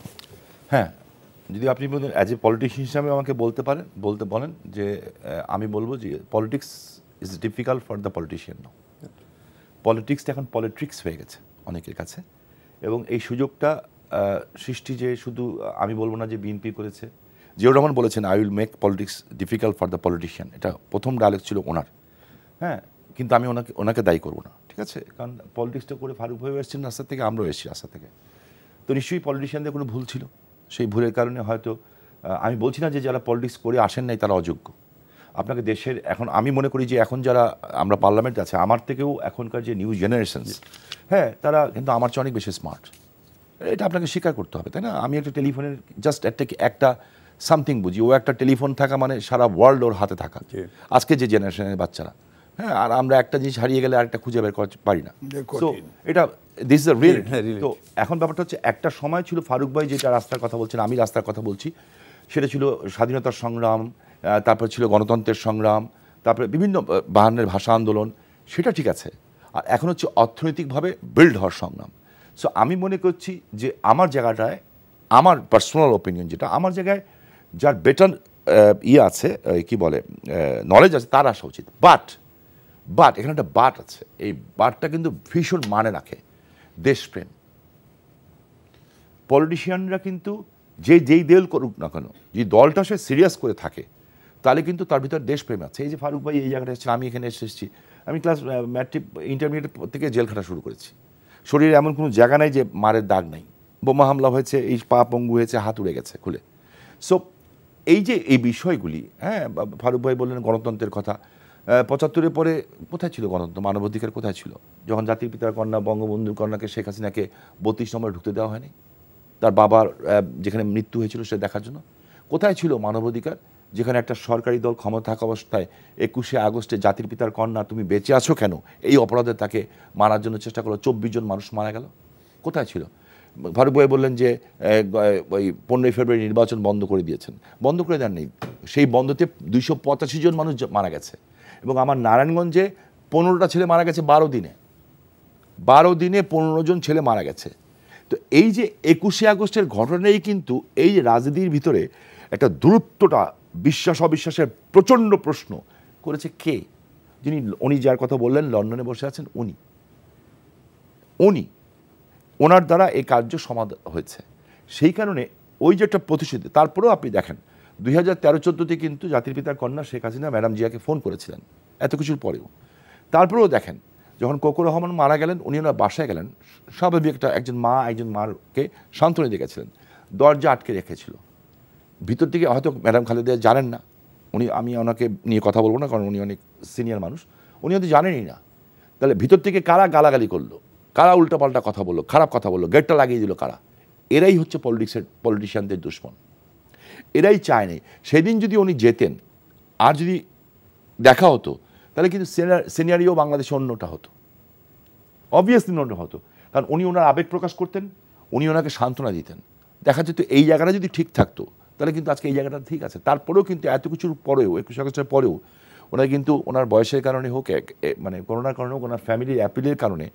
হ্যাঁ, যদি আপনি বলেন অ্যাজ এ পলিটিশিয়ান হিসাবে আমাকে বলতে বলেন যে আমি বলবো যে politics is difficult for the politician. পলিটিক্সটা এখন পলিট্রিক্স হয়ে গেছে অনেকের কাছে, এবং এই সুযোগটা সৃষ্টি যে শুধু আমি বলবো না যে বিএনপি করেছে। জিয়াউর রহমান বলেছেন I will make politics difficult for the politician, এটা প্রথম ডায়লগ ছিল ওনার। হ্যাঁ, কিন্তু আমি ওনাকে দায়ী করবো না, ঠিক আছে? কারণ পলিটিক্সটা করে ফারুক ভাই এসেছেন রাস্তা থেকে, আমরাও এসেছি রাস্তা থেকে। তো নিশ্চয়ই পলিটিশিয়ানদের কোনো ভুল ছিল, সেই ভুলের কারণে হয়তো আমি বলছি না যে যারা পলিটিক্স করে আসেন নাই তারা অযোগ্য। আপনাকে দেশের এখন আমি মনে করি যে এখন যারা আমরা পার্লামেন্টে আছে, আমার থেকেও এখনকার যে নিউ জেনারেশনস, হ্যাঁ, তারা কিন্তু আমার চেয়ে অনেক বেশি স্মার্ট। এটা আপনাকে স্বীকার করতে হবে, তাই না? আমি একটা টেলিফোনের জাস্ট একটা সামথিং বুঝি, ও একটা টেলিফোন থাকা মানে সারা ওয়ার্ল্ড ওর হাতে থাকা, আজকে যে জেনারেশনের বাচ্চারা। হ্যাঁ, আর আমরা একটা জিনিস হারিয়ে গেলে আরেকটা খুঁজে বের করতে পারি না। তো এটা দিস ইজ দ্য রিয়েল। তো এখন ব্যাপারটা হচ্ছে, একটা সময় ছিল ফারুক ভাই যেটা রাস্তার কথা বলছেন, আমি রাস্তার কথা বলছি, সেটা ছিল স্বাধীনতার সংগ্রাম, তারপর ছিল গণতন্ত্রের সংগ্রাম, তারপরে বিভিন্ন 52-এর ভাষা আন্দোলন, সেটা ঠিক আছে। আর এখন হচ্ছে অর্থনৈতিকভাবে বিল্ড হওয়ার সংগ্রাম। সো আমি মনে করছি যে আমার জায়গাটায়, আমার পার্সোনাল ওপিনিয়ন যেটা, আমার জায়গায় যার বেটার আছে, কি বলে, নলেজ আছে, তার আসা উচিত। বাট এখানে একটা বাট আছে, এই বাটটা কিন্তু ভীষণ মানে রাখে দেশপ্রেম। পলিটিশিয়ানরা কিন্তু যেই দল করুক না কেন, যে দলটা সে সিরিয়াস করে থাকে, তাহলে কিন্তু তার ভিতর দেশপ্রেম আছে। এই যে ফারুক ভাই এই জায়গাটা এসেছে, আমি এখানে এসেছি, আমি ক্লাস ম্যাট্রিক ইন্টারমিডিয়েট থেকে জেল খাটা শুরু করেছি। শরীরে এমন কোনো জায়গা নাই যে মারের দাগ নাই, বোমা হামলা হয়েছে, এই পা পঙ্গু হয়েছে, হাত উড়ে গেছে খুলে। সো এই যে এই বিষয়গুলি, হ্যাঁ, ফারুক ভাই বললেন গণতন্ত্রের কথা, 75-এর পরে কোথায় ছিল গণতন্ত্র, মানবাধিকার কোথায় ছিল? যখন জাতির পিতার কন্যা বঙ্গবন্ধুর কন্যাকে শেখ হাসিনাকে 32 নম্বরে ঢুকতে দেওয়া হয়নি, তার বাবার যেখানে মৃত্যু হয়েছিল সে দেখার জন্য, কোথায় ছিল মানবাধিকার? যেখানে একটা সরকারি দল ক্ষমতা থাকা অবস্থায় 21শে আগস্টে জাতির পিতার কন্যা তুমি বেঁচে আছো কেন, এই অপরাধে তাকে মারার জন্য চেষ্টা করলো, 24 জন মানুষ মারা গেল, কোথায় ছিল? ফারুক ভাই বললেন যে ওই 15ই ফেব্রুয়ারি নির্বাচন বন্ধ করে দিয়েছেন, বন্ধ করে দেন নেই, সেই বন্ধতে 285 জন মানুষ মারা গেছে, এবং আমার নারায়ণগঞ্জে 15টা ছেলে মারা গেছে 12 দিনে, 12 দিনে 15 জন ছেলে মারা গেছে। তো এই যে 21শে আগস্টের ঘটনাই কিন্তু এই যে রাজনীতির ভিতরে একটা দূরত্বটা, বিশ্বাস অবিশ্বাসের প্রচণ্ড প্রশ্ন করেছে কে? উনি যার কথা বললেন লন্ডনে বসে আছেন, উনি ওনার দ্বারা এই কার্য সমাধান হয়েছে। সেই কারণে ওই যে একটা প্রতিশ্রুতি, তারপরেও আপনি দেখেন 2013-14তে কিন্তু জাতির পিতার কন্যা শেখ হাসিনা ম্যাডাম জিয়াকে ফোন করেছিলেন এত কিছুর পরেও। তারপরেও দেখেন যখন কোকো রহমান মারা গেলেন, উনি ওনার বাসায় গেলেন, স্বাভাবিক একজন মাকে সান্ত্বনা দিয়ে গেছিলেন, দরজা আটকে রেখেছিল। ভিতর থেকে হয়তো ম্যাডাম খালেদা জানেন না, আমি ওনাকে নিয়ে কথা বলবো না, কারণ উনি অনেক সিনিয়র মানুষ, উনি হয়তো জানেনই না। তাহলে ভিতর থেকে কারা গালাগালি করলো, কারা উল্টাপাল্টা কথা বললো, খারাপ কথা বললো, গেটটা লাগিয়ে দিল কারা? এরাই হচ্ছে পলিটিশিয়ানদের দুশ্মন, এরাই চায় নাই। সেদিন যদি উনি যেতেন আর যদি দেখা হতো, তাহলে কিন্তু সিনারিও বাংলাদেশে অন্যটা হতো, অবভিয়াসলি অন্যটা হতো। কারণ উনি ওনার আবেগ প্রকাশ করতেন, উনি ওনাকে সান্ত্বনা দিতেন, দেখা যেত এই জায়গাটা যদি ঠিক থাকতো তাহলে কিন্তু আজকে এই জায়গাটা ঠিক আছে। তারপরেও কিন্তু এত কিছুর পরেও, 21 আগস্টের পরেও ওনার কিন্তু ওনার বয়সের কারণে হোক, মানে করোনার কারণে হোক, ওনার ফ্যামিলির অ্যাপিলের কারণে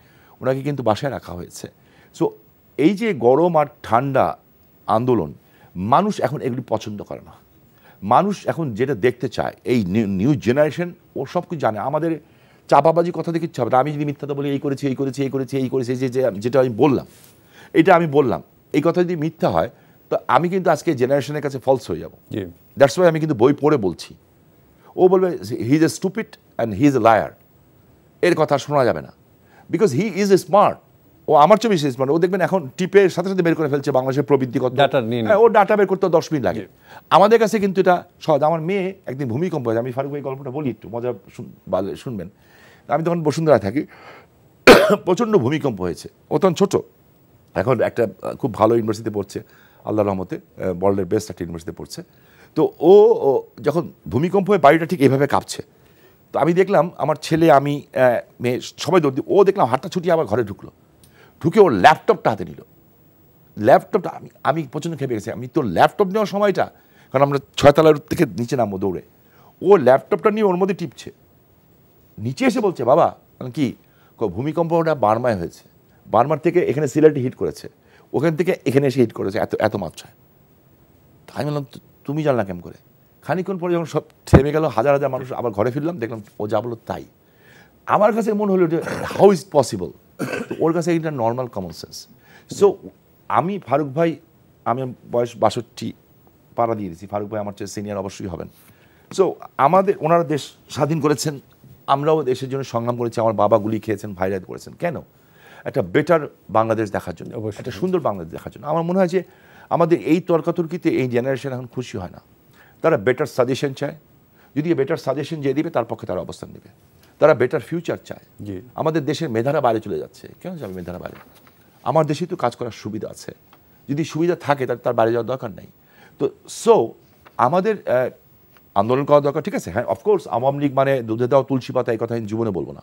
ওনাকে কিন্তু বাসায় রাখা হয়েছে। সো এই যে গরম আর ঠান্ডা আন্দোলন, মানুষ এখন এগুলি পছন্দ করে না। মানুষ এখন যেটা দেখতে চায়, এই নিউ জেনারেশন ও সব কিছু জানে। আমাদের চাপাবাজি কথা দেখে ইচ্ছা হবে, আমি যদি মিথ্যাটা বলি এই করেছি, যেটা আমি বললাম, এটা আমি বললাম, এই কথা যদি মিথ্যা হয় তো আমি কিন্তু আজকে জেনারেশনের কাছে ফলস হয়ে যাবো। দ্যাটস ওয়াই আমি কিন্তু বই পড়ে বলছি। ও বলবে he is a stupid and he is a liar, এর কথা শোনা যাবে না, because he is a smart. ও আমার চেয়ে বেশি স্মার্ট। ও দেখবেন এখন টিপের সাথে সাথে বের করে ফেলছে বাংলাদেশের প্রবৃদ্ধি কত, ও ডাটা বের করতে 10 মিনিট লাগে। আমাদের কাছে কিন্তু এটা সহজ। আমার মেয়ে একদিন ভূমিকম্প হয়েছে, আমি ফারুক ভাই গল্পটা বলি, একটু মজা শুনবেন। আমি তখন বসুন্ধরায় থাকি, প্রচণ্ড ভূমিকম্প হয়েছে, ও তখন ছোট, এখন একটা খুব ভালো ইউনিভার্সিটিতে পড়ছে, আল্লাহর রহমতে ওয়ার্ল্ডের বেস্ট একটা ইউনিভার্সিটিতে পড়ছে। তো ও যখন ভূমিকম্প হয়ে বাড়িটা ঠিক এইভাবে কাঁপছে, তো আমি দেখলাম আমার ছেলে, আমি, মেয়ে সবাই দৌড় দিয়ে, ও দেখলাম হাতটা ছুটিয়ে আবার ঘরে ঢুকে ওর ল্যাপটপটা হাতে নিল। ল্যাপটপটা আমি প্রচণ্ড খেপে গেছি। আমি তোর ল্যাপটপ নেওয়ার সময়টা, কারণ আমরা 6 তলার থেকে নিচে নামবো দৌড়ে, ও ল্যাপটপটা নিয়ে ওর মধ্যে টিপছে, নিচে এসে বলছে বাবা কি ভূমিকম্পটা বার্মায় হয়েছে, বার্মার থেকে এখানে সিলেটে হিট করেছে, ওখান থেকে এখানে এসে হিট করেছে এত মাত্রায়। আমি বললাম তুমি জানলা কেমন করে? খানিকক্ষণ পরে যখন সব থেমে গেল, হাজার হাজার মানুষ, আবার ঘরে ফিরলাম, দেখলাম ও যা বললো তাই। আমার কাছে মনে হলো যে হাউ ইজ পসিবল, ওর কাছে এটা নর্মাল কমন সেন্স। সো আমি ফারুক ভাই, আমি বয়স 62 পাড়া দিয়ে দিয়েছি, ফারুক ভাই আমার চেয়ে সিনিয়র অবশ্যই হবেন। সো ওনারা দেশ স্বাধীন করেছেন, আমরাও দেশের জন্য সংগ্রাম করেছি, আমার বাবা গুলি খেয়েছেন, ভাইরা করেছেন, কেন? একটা বেটার বাংলাদেশ দেখার জন্য, একটা সুন্দর বাংলাদেশ দেখার জন্য। আমার মনে হয় যে আমাদের এই তর্কাতর্কিতে এই জেনারেশন এখন খুশি হয় না, তারা বেটার সাজেশন চায়। যদি বেটার সাজেশন যে দিবে তার পক্ষে তারা অবস্থান নেবে, তারা বেটার ফিউচার চায়। আমাদের দেশের মেধারা বাইরে চলে যাচ্ছে, কেন যাবে মেধারা বাইরে? আমার দেশেই তো কাজ করার সুবিধা আছে, যদি সুবিধা থাকে তার বাইরে যাওয়ার দরকার নেই। তো সো আমাদের আন্দোলন করা দরকার, ঠিক আছে। হ্যাঁ, অফকোর্স আওয়ামী লীগ মানে দুধে দাও তুলসী পাতা, এই কথা আমি জীবনে বলবো না।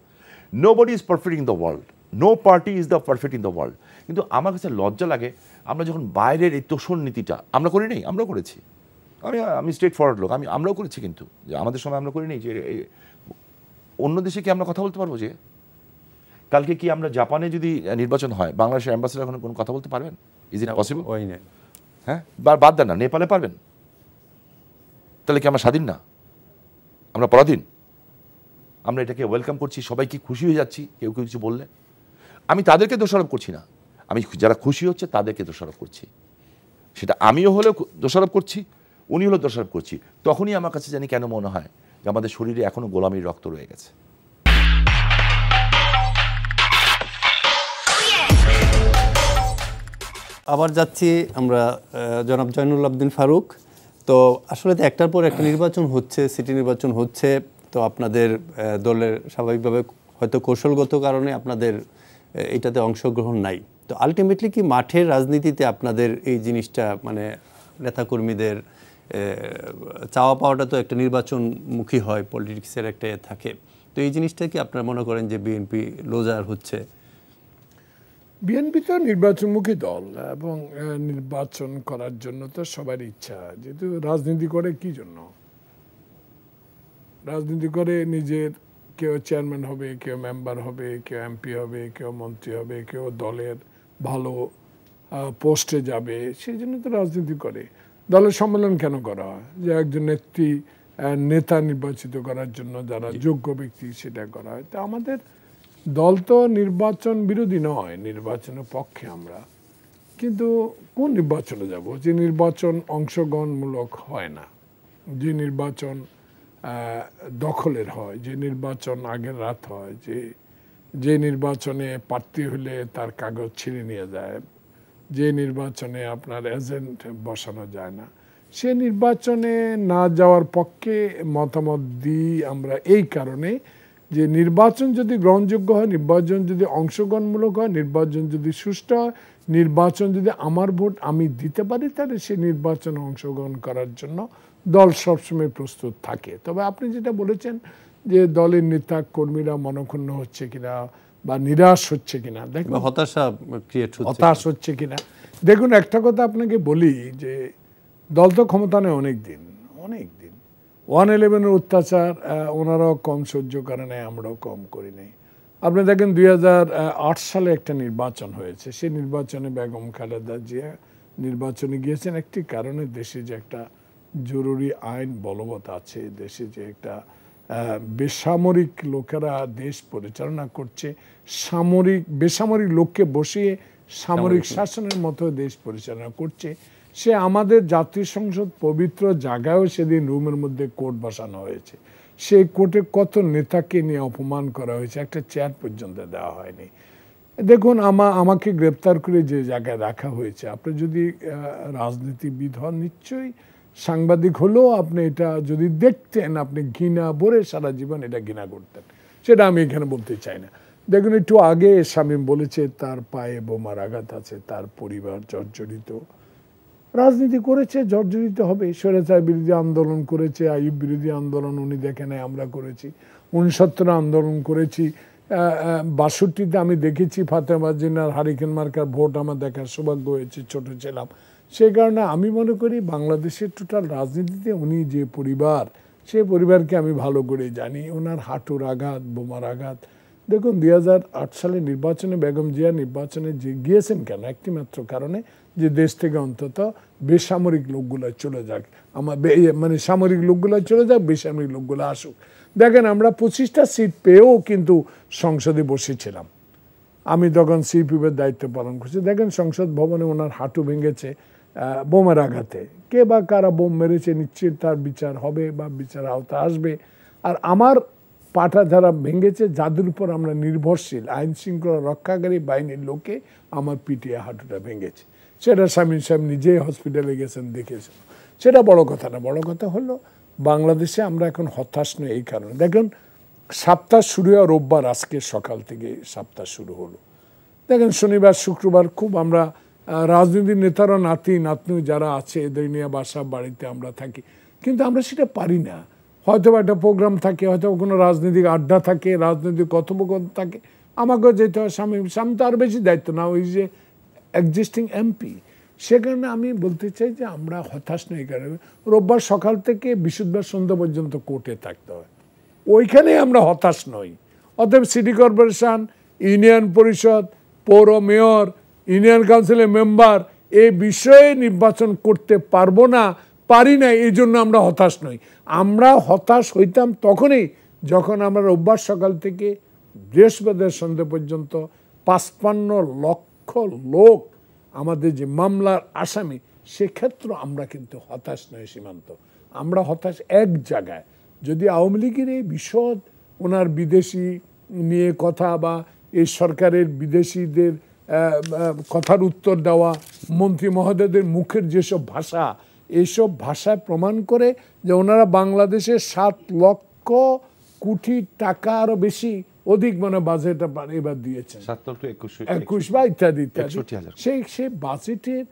Nobody is perfect in the world, no party is the perfect in the world. কিন্তু আমার কাছে লজ্জা লাগে, আমরা যখন বাইরের এই তোষণ নীতিটা আমরা করি নাই, আমরাও করেছি। আমি স্ট্রেট ফরওয়ার্ড লোক, আমরাও করেছি, কিন্তু আমাদের সময় আমরা করি নাই যে অন্য দেশে কি আমরা কথা বলতে পারবো যে কালকে কি আমরা জাপানে যদি নির্বাচন হয়, বাংলাদেশের অ্যাম্বাসেডর এখন কোনো কথা বলতে পারবেন? Is it possible? হ্যাঁ, বাদ দেন না, নেপালে পারবেন? তাহলে কি আমরা স্বাধীন না? আমরা পরাধীন? আমরা এটাকে ওয়েলকাম করছি, সবাই কি খুশি হয়ে যাচ্ছি কেউ কেউ কিছু বললে? আমি তাদেরকে দোষারোপ করছি না, আমি যারা খুশি হচ্ছে তাদেরকে দোষারোপ করছি। সেটা আমিও হলেও দোষারোপ করছি, উনি হলেও দোষারোপ করছি। তখনই আমার কাছে জানি কেন মনে হয় যে আমাদের শরীরে এখনো গোলামির রক্ত রয়ে গেছে। আবার যাচ্ছি আমরা জনাব জয়নুল আবদিন ফারুক। তো আসলে তো একটার পর একটা নির্বাচন হচ্ছে, সিটি নির্বাচন হচ্ছে, তো আপনাদের দলের স্বাভাবিকভাবে হয়তো কৌশলগত কারণে আপনাদের এইটাতে অংশগ্রহণ নাই। তো আলটিমেটলি কি মাঠের রাজনীতিতে আপনাদের এই জিনিসটা, মানে নেতাকর্মীদের চাওয়া পাওয়াটা তো একটা নির্বাচনমুখী হয়, পলিটিক্সের একটা থাকে, তো এই জিনিসটা কি আপনারা মনে করেন যে বিএনপি লোজার হচ্ছে? বিএনপি তো নির্বাচনমুখী দল এবং নির্বাচন করার জন্য তো সবার ইচ্ছা, যেহেতু রাজনীতি করে কি জন্য? রাজনীতি করে নিজের, কেউ চেয়ারম্যান হবে, কেউ মেম্বার হবে, কেউ এমপি হবে, কেউ মন্ত্রী হবে, কেউ দলের ভালো পোস্টে যাবে, সেই জন্য তো রাজনীতি করে। দলের সম্মেলন কেন করা হয়? যে একজন নেতা নির্বাচিত করার জন্য যারা যোগ্য ব্যক্তি, সেটা করা হয়। তা আমাদের দল তো নির্বাচন বিরোধী নয়, নির্বাচনের পক্ষে আমরা। কিন্তু কোন নির্বাচনে যাব? যে নির্বাচন অংশগ্রহণমূলক হয় না, যে নির্বাচন দখলের হয়, যে নির্বাচন আগের রাত হয়, যে নির্বাচনে প্রার্থী হলে তার কাগজ ছিঁড়ে নিয়ে যায়, যে নির্বাচনে আপনার এজেন্ট বসানো যায় না, সে নির্বাচনে না যাওয়ার পক্ষে মতামত দিই আমরা এই কারণে যে নির্বাচন যদি গ্রহণযোগ্য হয়, নির্বাচন যদি অংশগ্রহণমূলক হয়, নির্বাচন যদি সুষ্ঠু হয়, নির্বাচন যদি আমার ভোট আমি দিতে পারি, তাহলে সে নির্বাচনে অংশগ্রহণ করার জন্য দল সবসময় প্রস্তুত থাকে। তবে আপনি যেটা বলেছেন যে দলের নেতা কর্মীরা মনক্ষুণ্ণ হচ্ছে কিনা বা নিরাশ হচ্ছে কিনা, দেখুন হতাশ হচ্ছে কিনা, দেখুন একটা কথা আপনাকে বলি যে দল তো ক্ষমতা নেই অনেক দিন 111-এর অত্যাচার ওনারাও কম সহ্য করে নাই, আমরাও কম করি নাই। আপনি দেখেন 2008 সালে একটা নির্বাচন হয়েছে, সেই নির্বাচনে বেগম খালেদা জিয়া নির্বাচনে গিয়েছেন একটি কারণে, দেশে যে একটা জরুরি আইন বলবৎ আছে, দেশে যে একটা বেসামরিক লোকেরা দেশ পরিচালনা করছে, বেসামরিক লোককে বসিয়ে সামরিক শাসনের মতো দেশ পরিচালনা করছে, সে আমাদের জাতীয় সংসদ পবিত্র জায়গায়ও সেদিন রুমের মধ্যে কোর্ট বসানো হয়েছে। সেই কোর্টে কত নেতাকে নিয়ে অপমান করা হয়েছে, একটা চেয়ার পর্যন্ত দেওয়া হয়নি। দেখুন আমাকে গ্রেপ্তার করে যে জায়গায় রাখা হয়েছে, আপনি যদি রাজনীতিবিদ হন, নিশ্চয়ই সাংবাদিক হলেও আপনি এটা যদি দেখতেন, আপনি ঘৃণা ভরে সারা জীবন এটা ঘৃণা করতেন। সেটা আমি এখানে বলতে চাই না। দেখুন একটু আগে শামীম বলেছে তার পায়ে বোমার আঘাত আছে, তার পরিবার জর্জরিত। রাজনীতি করেছে, জর্জরিত হবে। স্বৈরাচার বিরোধী আন্দোলন করেছে, আইয়ুব বিরোধী আন্দোলন উনি দেখেন আমরা করেছি, 69 আন্দোলন করেছি, 62-তে আমি দেখেছি ফাতেমা জিন্নাহর হারিকেন মার্কার ভোট আমার দেখার সৌভাগ্য হয়েছে, ছোট ছিলাম। সেই কারণে আমি মনে করি বাংলাদেশের টোটাল রাজনীতিতে উনি যে পরিবার, সে পরিবারকে আমি ভালো করে জানি। ওনার হাঁটুর আঘাত, বোমার আঘাত। দেখুন 2008 সালে নির্বাচনে বেগম জিয়া নির্বাচনে যে গিয়েছেন কেন? একটি মাত্র কারণে, যে দেশ থেকে অন্তত বেসামরিক লোকগুলো চলে যাক, মানে সামরিক লোকগুলো চলে যাক, বেসামরিক লোকগুলো আসুক। দেখেন আমরা 25টা সিট পেয়েও কিন্তু সংসদে বসেছিলাম, আমি তখন সিপিএর দায়িত্ব পালন করছি। দেখেন সংসদ ভবনে ওনার হাঁটু ভেঙেছে বোমার আঘাতে। কে বা কারা বোম মেরেছে, নিশ্চিত তার বিচার হবে বা বিচার আওতা আসবে। আর আমার পাটা যারা ভেঙেছে, যাদের উপর আমরা নির্ভরশীল, আইন শৃঙ্খলা রক্ষাকারী বাহিনীর লোকে আমার পিটিয়ে হাঁটুটা ভেঙেছে। সেটা শামীম সাহেব নিজেই হসপিটালে গেছেন, দেখেছেন। সেটা বড় কথা না, বড় কথা হলো বাংলাদেশে আমরা এখন হতাশ নই এই কারণে। দেখুন সপ্তাহ শুরু হয় রোববার, আজকে সকাল থেকে সপ্তাহ শুরু হলো। দেখেন শনিবার শুক্রবার খুব আমরা রাজনীতির নেতারা নাতনি যারা আছে এদের নিয়ে বাসা বাড়িতে আমরা থাকি, কিন্তু আমরা সেটা পারি না। হয়তো একটা প্রোগ্রাম থাকে, হয়তো কোনো রাজনৈতিক আড্ডা থাকে, রাজনৈতিক কথোপকথন থাকে, আমাকেও যেতে হয়। স্বামী তো আর বেশি দায়িত্ব না, ওই যে এক্সিস্টিং এমপি। সে কারণে আমি বলতে চাই যে আমরা হতাশ নই। কারণে রোববার সকাল থেকে বৃহস্পতিবার সন্ধ্যা পর্যন্ত কোর্টে থাকতে হয়, ওইখানে আমরা হতাশ নই। অতএব সিটি কর্পোরেশন, ইউনিয়ন পরিষদ, পৌর মেয়র, ইউনিয়ন কাউন্সিলের মেম্বার এই বিষয়ে নির্বাচন করতে পারবো না, পারি না, এই জন্য আমরা হতাশ নই। আমরা হতাশ হইতাম তখনই যখন আমরা রোববার সকাল থেকে বৃহস্পতিবার সন্ধ্যা পর্যন্ত 55 লক্ষ লোক আমাদের যে মামলার আসামি, সেক্ষেত্রে আমরা কিন্তু হতাশ নই সীমান্ত। আমরা হতাশ এক জায়গায়, যদি আওয়ামী লীগের এই বিশদ ওনার বিদেশি নিয়ে কথা বা এই সরকারের বিদেশিদের কথার উত্তর দেওয়া, মন্ত্রী মহোদয়দের মুখের যেসব ভাষা, এইসব ভাষায় প্রমাণ করে যে ওনারা বাংলাদেশে 7 লক্ষ কোটি টাকা আরও বেশি অধিক মানে বাজেট এবার দিয়েছেন, 21 বা ইত্যাদি ইত্যাদি। সেই বাজেটের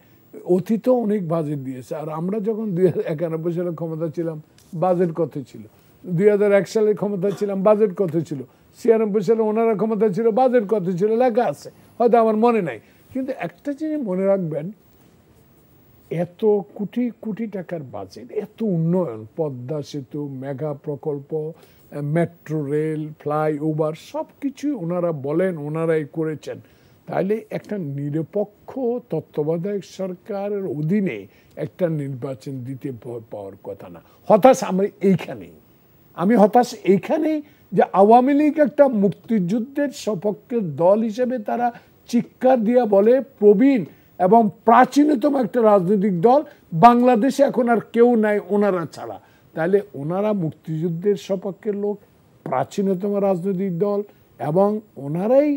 অতীত অনেক বাজেট দিয়েছে। আর আমরা যখন 2091 সালে ক্ষমতা ছিলাম, বাজেট কত ছিল? 2001 সালে ক্ষমতা ছিলাম, বাজেট কত ছিল? 96 সালে ওনারা ক্ষমতা ছিল, বাজেট কত ছিল লেখা আছে, হয়তো আমার মনে নাই। কিন্তু একটা জিনিস মনে রাখবেন, এত কোটি কোটি টাকার বাজেট, এত উন্নয়ন, পদ্মা সেতু, মেগা প্রকল্প, মেট্রো রেল, ফ্লাইওভার, সব কিছুই ওনারা বলেন ওনারাই করেছেন। তাহলে একটা নিরপেক্ষ তত্ত্বাবধায়ক সরকারের অধীনে একটা নির্বাচন দিতে ভয় পাওয়ার কথা না। হতাশ আমি হতাশ এইখানেই যে আওয়ামী লীগ একটা মুক্তিযুদ্ধের সপক্ষে দল হিসেবে তারা চিৎকার দিয়া বলে প্রবীণ এবং প্রাচীনতম একটা রাজনৈতিক দল, বাংলাদেশে এখন আর কেউ নাই ওনারা ছাড়া। তাহলে ওনারা মুক্তিযুদ্ধের সপক্ষের লোক, প্রাচীনতম রাজনৈতিক দল, এবং ওনারাই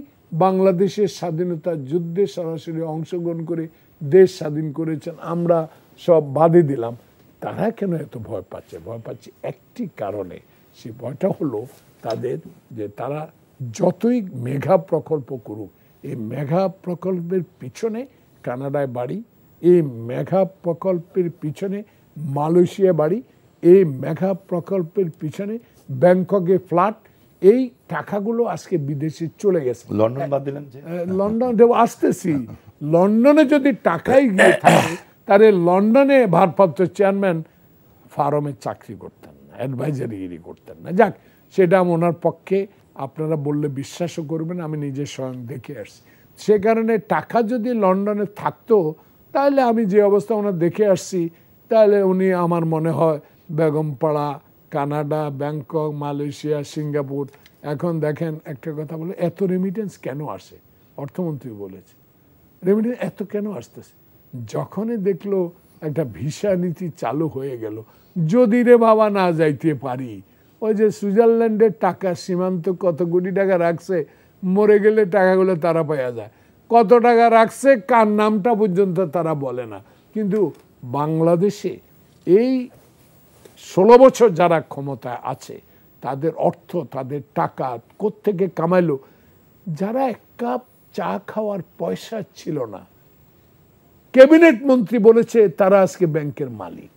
বাংলাদেশের স্বাধীনতা যুদ্ধে সরাসরি অংশগ্রহণ করে দেশ স্বাধীন করেছেন, আমরা সব বাদে দিলাম। তারা কেন এত ভয় পাচ্ছে? ভয় পাচ্ছে একটি কারণে, সে ভয়টা হলো তাদের যে তারা যতই মেগা প্রকল্প করুক, এই মেগা প্রকল্পের পিছনে কানাডায় বাড়ি, এই মেগা প্রকল্পের পিছনে মালয়েশিয়া বাড়ি, এই মেগা প্রকল্পের পিছনে ব্যাংককে ফ্ল্যাট, এই টাকাগুলো আজকে বিদেশে চলে গেছে। লন্ডন বাদ দিলেন যে? লন্ডন আসতেছি, লন্ডনে যদি টাকাই গিয়ে থাকে তাহলে লন্ডনে ভারপ্রাপ্ত চেয়ারম্যান ফার্মে চাকরি করতেন না, অ্যাডভাইজারিগিরি করতেন না। যাক, সেটা ওনার পক্ষে, আপনারা বললে বিশ্বাসও করবেন, আমি নিজে স্বয়ং দেখে আসছি। সে কারণে টাকা যদি লন্ডনে থাকতো তাহলে আমি যে অবস্থা ওনার দেখে আসছি, তাহলে উনি আমার মনে হয় Begumpara, Canada, Bangkok, Malaysia, Singapore. এখন দেখেন একটা কথা বলে, এত রেমিটেন্স কেন আসে? অর্থমন্ত্রী বলেছে রেমিটেন্স এত কেন আসতেছে। যখনই দেখলো একটা ভিসা নীতি চালু হয়ে গেল, যদি রে বাবা না যাইতে পারি, ওই যে সুইজারল্যান্ডের টাকা সীমান্ত কত কোটি টাকা রাখছে, মরে গেলে টাকাগুলো তারা পাওয়া যায়। কত টাকা রাখছে কার নামটা পর্যন্ত তারা বলে না। কিন্তু বাংলাদেশে এই 16 বছর যারা ক্ষমতায় আছে, তাদের অর্থ, তাদের টাকা কোত্থেকে কামাইলো? যারা এক কাপ চা খাওয়ার পয়সা ছিল না, ক্যাবিনেট মন্ত্রী বলেছে তারা আজকে ব্যাংকের মালিক।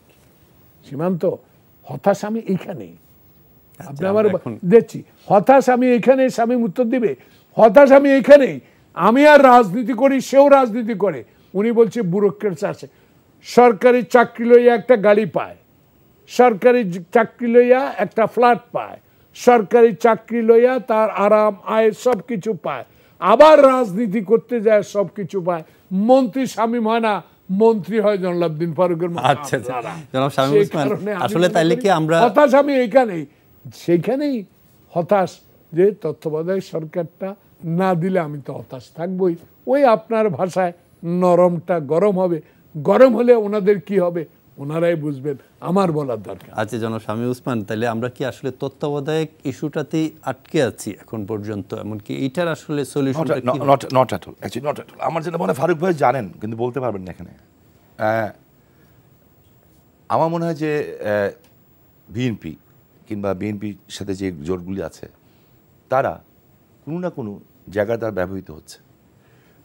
সীমান্ত, হতাশ আমি এইখানেই, আপনি আমার দেখছি হতাশ আমি এইখানে, স্বামী উত্তর দিবে, হতাশ আমি এইখানেই। আমি আর রাজনীতি করি, সেও রাজনীতি করে। উনি বলছে ব্যুরোক্রেটস আছে, সরকারি চাকরি লইয়া একটা গাড়ি পায়, সরকারি চাকরি লইয়া একটা ফ্ল্যাট পায়, সরকারি চাকরি লইয়া তার আরাম আয় সব কিছু পায়, আবার রাজনীতি করতে যায় সব কিছু পায়। মন্ত্রী শামীম হয় না, মন্ত্রী হয় জনালউদ্দিন ফারুকের। আচ্ছা, জনাব শামীম ওসমান, আসলে তাইলে কি আমরা হতাশ আমি এইখানেই, সেইখানেই হতাশ যে তত্ত্বাবধায়ক সরকারটা না দিলে আমি তো হতাশ থাকবই। ওই আপনার ভাষায় নরমটা গরম হবে, গরম হলে ওনাদের কি হবে ওনারাই বুঝবেন, আমার বলার দরকার। আচ্ছা জনাব শামীম ওসমান, তাহলে আমরা কি আসলে তত্ত্বাবধায়ক ইস্যুটাতেই আটকে আছি এখন পর্যন্ত? এমনকি এইটার আসলে সলিউশনটা কি? Not at all, actually not at all. আমার যেটা মনে হয় ফারুক ভাই জানেন, কিন্তু বলতে পারবেন না এখানে। আমার মনে হয় যে বিএনপি কিংবা বিএনপির সাথে যে জোটগুলি আছে, তারা কোনো না কোনো জায়গায় তারা ব্যবহৃত হচ্ছে।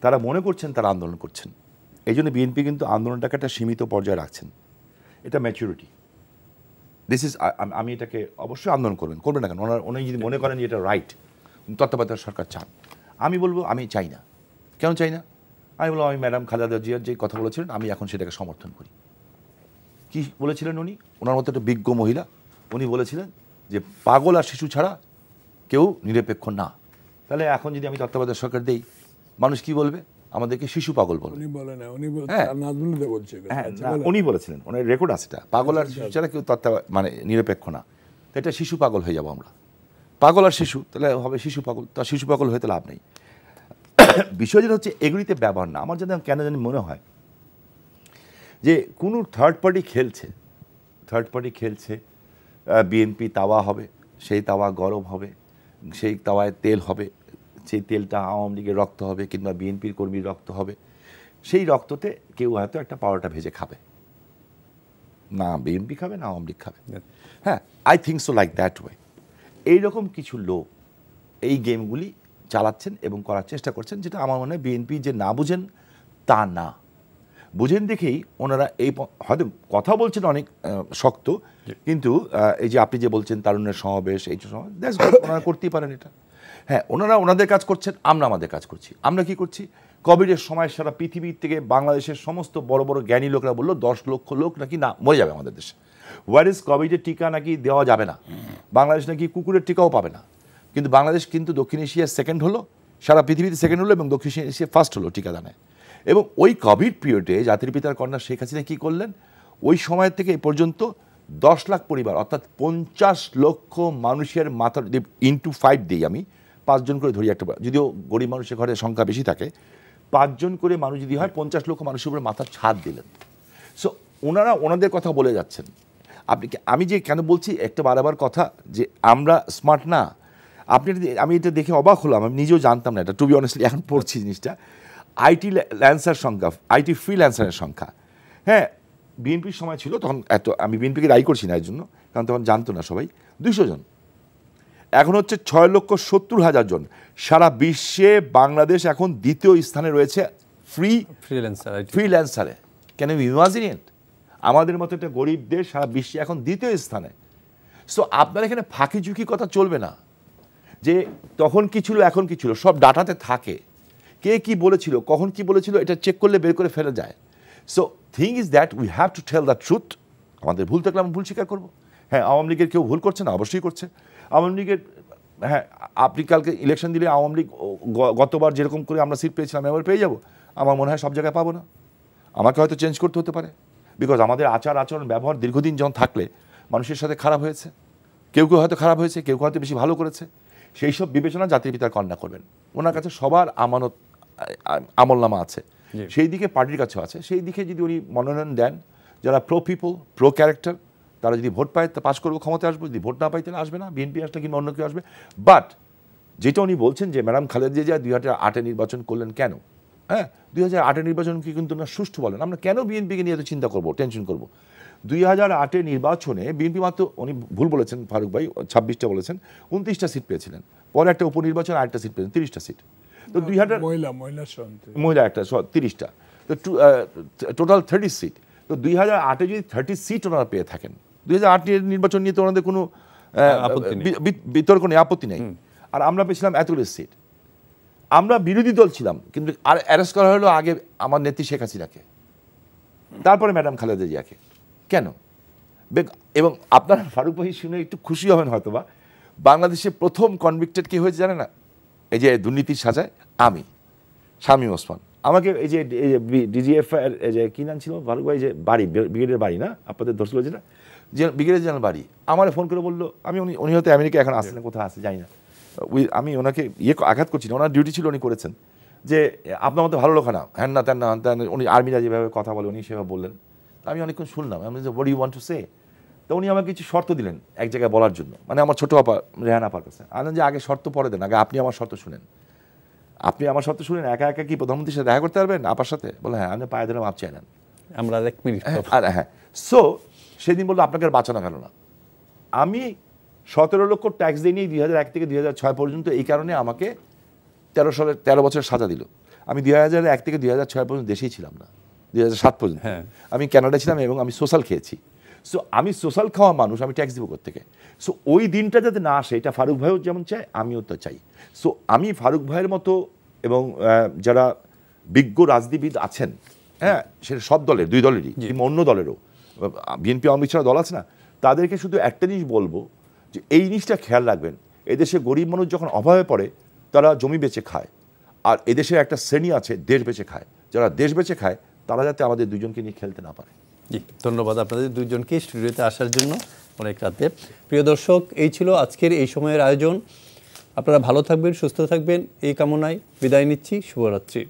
তারা মনে করছেন তারা আন্দোলন করছেন, এই জন্য বিএনপি কিন্তু আন্দোলনটাকে একটা সীমিত পর্যায়ে রাখছেন। এটা ম্যাচুরিটি, দিস ইজ, আমি এটাকে অবশ্যই আন্দোলন করবেন না কেন, উনি যদি মনে করেন এটা রাইট, তত্ত্বাবধায়ক সরকার চান, আমি বলবো আমি চাই না। কেন চাই না? আমি বলবো আমি ম্যাডাম খালেদা জিয়ার যে কথা বলেছিলেন, আমি এখন সেটাকে সমর্থন করি। কি বলেছিলেন উনি? ওনার মতো একটা বিজ্ঞ মহিলা, উনি বলেছিলেন যে পাগল আর শিশু ছাড়া কেউ নিরপেক্ষ না। তাহলে এখন যদি আমি তত্ত্বাবধায়ক সরকার দেই, মানুষ কি বলবে? আমাদেরকে শিশু পাগল বলবে। উনি বলেছিলেন, ওনার রেকর্ড আছে, এটা পাগল আর শিশু ছাড়া কেউ মানে নিরপেক্ষ না। তো এটা শিশু পাগল হয়ে যাবো আমরা। পাগল আর শিশু, তাহলে হবে শিশু পাগল, তা শিশু পাগল হয়ে তো লাভ নেই। বিষয় যেটা হচ্ছে এগুলিতে ব্যবহার না। আমার যেন কেন জানি মনে হয় যে কোনো থার্ড পার্টি খেলছে, বিএনপি তাওয়া হবে, সেই তাওয়া গরম হবে, সেই তাওয়ায় তেল হবে, সেই তেলটা আওয়ামী লীগের রক্ত হবে কিংবা বিএনপির কর্মীর রক্ত হবে। সেই রক্ততে কেউ হয়তো একটা পাউরোটা ভেজে খাবে, না বিএনপি খাবে না আওয়ামী লীগ খাবে। হ্যাঁ, I think so like that way. এইরকম কিছু লোক এই গেমগুলি চালাচ্ছেন এবং করার চেষ্টা করছেন, যেটা আমার মনে হয় বিএনপি যে না বুঝেন তা না, বুঝেন দেখেই ওনারা এই হয়তো কথা বলছেন অনেক শক্ত, কিন্তু এই যে আপনি যে বলছেন তারুণ্যের সমাবেশ, এই সমাবেশ ওনারা করতেই পারেন এটা। হ্যাঁ, ওনারা ওনাদের কাজ করছেন, আমরা আমাদের কাজ করছি। আমরা কি করছি? কোভিডের সময় সারা পৃথিবীর থেকে বাংলাদেশের সমস্ত বড় বড় জ্ঞানী লোকরা বললো 10 লক্ষ লোক নাকি না মরে যাবে আমাদের দেশে। ওয়ারিস কোভিডের টিকা নাকি দেওয়া যাবে না, বাংলাদেশ নাকি কুকুরের টিকাও পাবে না। কিন্তু বাংলাদেশ কিন্তু দক্ষিণ এশিয়ার সেকেন্ড হলো, সারা পৃথিবীতে সেকেন্ড হলো, এবং দক্ষিণ এশিয়া ফার্স্ট হলো টিকাদানে। এবং ওই কোভিড পিরিয়ডে জাতির পিতার কন্যা শেখ হাসিনা কী করলেন? ওই সময় থেকে এ পর্যন্ত 10 লাখ পরিবার, অর্থাৎ 50 লক্ষ মানুষের মাথার ইন্টু 5 দিই আমি, 5 জন করে ধরি, একটা যদিও গরিব মানুষের ঘরে সংখ্যা বেশি থাকে, 5 জন করে মানুষ যদি হয় 50 লক্ষ মানুষের উপরে মাথার ছাদ দিলেন। সো ওনারা ওনাদের কথা বলে যাচ্ছেন। আমি যে কেন বলছি একটা বারবার কথা যে আমরা স্মার্ট না, আমি এটা দেখে অবাক হলাম, আমি নিজেও জানতাম না এটা, টু বি অনেস্টলি এখন পড়ছি জিনিসটা। আইটি ল্যান্সার সংখ্যা, আইটি ফ্রিল্যান্সারের সংখ্যা, হ্যাঁ বিএনপির সময় ছিল তখন এত, আমি বিএনপিকে দায়ী করছি না এর জন্য, কারণ তখন জানতো না সবাই, 200 জন। এখন হচ্ছে 6,70,000 জন। সারা বিশ্বে বাংলাদেশ এখন দ্বিতীয় স্থানে রয়েছে ফ্রিল্যান্সারে। Can you imagine it? আমাদের মতো একটা গরিব দেশ সারা বিশ্বে এখন দ্বিতীয় স্থানে। সো আপনার এখানে ফাঁকি ঝুঁকি কথা চলবে না যে তখন কি ছিল এখন কি ছিল, সব ডাটাতে থাকে, কে কি বলেছিল কখন কি বলেছিল এটা চেক করলে বের করে ফেলা যায়। So thing is that we have to tell the truth. আমাদের ভুল থাকলে আমরা ভুল স্বীকার করবো। হ্যাঁ, আওয়ামী লীগের কেউ ভুল করছে না, অবশ্যই করছে। আওয়ামী লীগের, হ্যাঁ আপনি কালকে ইলেকশন দিলে আওয়ামী লীগ গতবার যেরকম করে আমরা সিট পেয়েছিলাম এবার পেয়ে যাবো? আমার মনে হয় সব জায়গায় পাবো না, আমাকে হয়তো চেঞ্জ করতে হতে পারে। বিকজ আমাদের আচরণ ব্যবহার দীর্ঘদিন যখন থাকলে মানুষের সাথে খারাপ হয়েছে, কেউ কেউ হয়তো খারাপ হয়েছে, কেউ হয়তো বেশি ভালো করেছে, সেই সব বিবেচনা জাতির পিতার কন্যা করবেন। ওনার কাছে সবার আমানত আমলনামা আছে, সেই দিকে পার্টির কাছেও আছে। সেই দিকে যদি উনি মনোনয়ন দেন, যারা প্রো পিপল, প্রো ক্যারেক্টার, তারা যদি ভোট পায় তা পাশ করবো, ক্ষমতায় আসবো। যদি ভোট না পাই তাহলে আসবে না, বিএনপি আসলে কিংবা অন্য কেউ আসবে। বাট যেটা উনি বলছেন যে ম্যাডাম খালেদা জিয়া 2008-এ নির্বাচন করলেন কেন? হ্যাঁ, 2008-এর নির্বাচন কি কিন্তু না সুষ্ঠু বলেন, আমরা কেন বিএনপিকে নিয়ে এত চিন্তা করবো, টেনশন করবো? 2008-এর নির্বাচনে বিএনপি মাত্র, উনি ভুল বলেছেন ফারুক ভাই, 26টা বলেছেন, 29টা সিট পেয়েছিলেন। পরে একটা উপনির্বাচন আরেকটা সিট পেয়েছেন, 30টা সিট। তো 2000 মহিলা একটা 30টা, তো টোটাল 30 সিট। তো 2008-এ যদি 30 সিট ওনারা পেয়ে থাকেন, 2008-এর নির্বাচন নিয়ে তো ওনাদের কোনো বিতর্ক নেই, আপত্তি নেই। আর আমরা পেয়েছিলাম এতগুলো সিট, আমরা বিরোধী দল ছিলাম, কিন্তু আর অ্যারেস্ট করা হলো আগে আমার নেত্রী শেখ হাসিনাকে, তারপরে ম্যাডাম খালেদা জিয়াকে। কেন? এবং আপনারা ফারুক ভাই শুনে একটু খুশি হবেন হয়তোবা, বাংলাদেশে প্রথম কনভিক্টেড কি হয়েছে জানে না? এই যে দুর্নীতির সাজায় আমি, শামীম ওসমান। আমাকে এই যে ডিজিএফ এর যে কি নাম ছিল ফারুক ভাই, যে বাড়ি ব্রিগেডের বাড়ি না আপনাদের ধরছিল যেটা, যে ব্রিগেডের জেনারেল বাড়ি, আমার ফোন করে বললো, উনি হয়তো আমেরিকা এখন আসছে না, কোথাও আসছে জানি না, আমি ওনাকে আঘাত করছি না, ওনার ডিউটি ছিল, উনি করেছেন, যে আপনার মতো ভালো লোক না, হ্যান না তেন না, উনি আর্মিরা যেভাবে কথা বলে উনি সেভাবে বললেন। আমি অনেকক্ষণ শুনলাম, আমি যে what you want to say. তো উনি আমাকে কিছু শর্ত দিলেন এক জায়গায় বলার জন্য, মানে আমার ছোটো আপা রেহান আপার কাছে। আনন্দ যে আগে শর্ত পরে দেন, আগে আপনি আমার শর্ত শুনেন, আপনি আমার শর্ত শুনেন, একা একা কি প্রধানমন্ত্রীর সাথে দেখা করতে পারবেন আপার সাথে? বলে হ্যাঁ, আপনি পায়ে ধরে মাপ চাই নেন, আমরা 1 মিনিট। হ্যাঁ, সো সেদিন বললো আপনাকে আর বাঁচানো গেল না। আমি 17 লক্ষ ট্যাক্স দিয়ে নিয়ে 2001 থেকে 2006 পর্যন্ত, এই কারণে আমাকে 13 বছরের সাজা দিল। আমি 2001 থেকে 2006 পর্যন্ত দেশেই ছিলাম না, 2007 পর্যন্ত আমি কানাডা ছিলাম, এবং আমি সোশ্যাল খেয়েছি। সো আমি সোশ্যাল খাওয়া মানুষ, আমি ট্যাক্স দিব কোত্থেকে? সো ওই দিনটা যাতে না আসে, এটা ফারুক ভাইও যেমন চায়, আমিও তো চাই। সো আমি ফারুক ভাইয়ের মতো এবং যারা বিজ্ঞ রাজনীতিবিদ আছেন, হ্যাঁ সেটা সব দলের, 2 দলেরই কিংবা অন্য দলেরও, বিএনপি আওয়ামী লীগ ছাড়া দল আছে না, তাদেরকে শুধু একটা জিনিস বলবো যে এই জিনিসটা খেয়াল রাখবেন, এদেশে গরিব মানুষ যখন অভাবে পড়ে তারা জমি বেচে খায়, আর এদেশে একটা শ্রেণী আছে দেশ বেচে খায়, যারা দেশ বেচে খায় তারা যাতে আমাদের দুজনকে নিয়ে খেলতে না পারে। জি, ধন্যবাদ আপনাদের দুজনকে স্টুডিওতে আসার জন্য অনেক রাতে। প্রিয় দর্শক, এই ছিল আজকের এই সময়ের আয়োজন। আপনারা ভালো থাকবেন, সুস্থ থাকবেন, এই কামনায় বিদায় নিচ্ছি। শুভরাত্রি।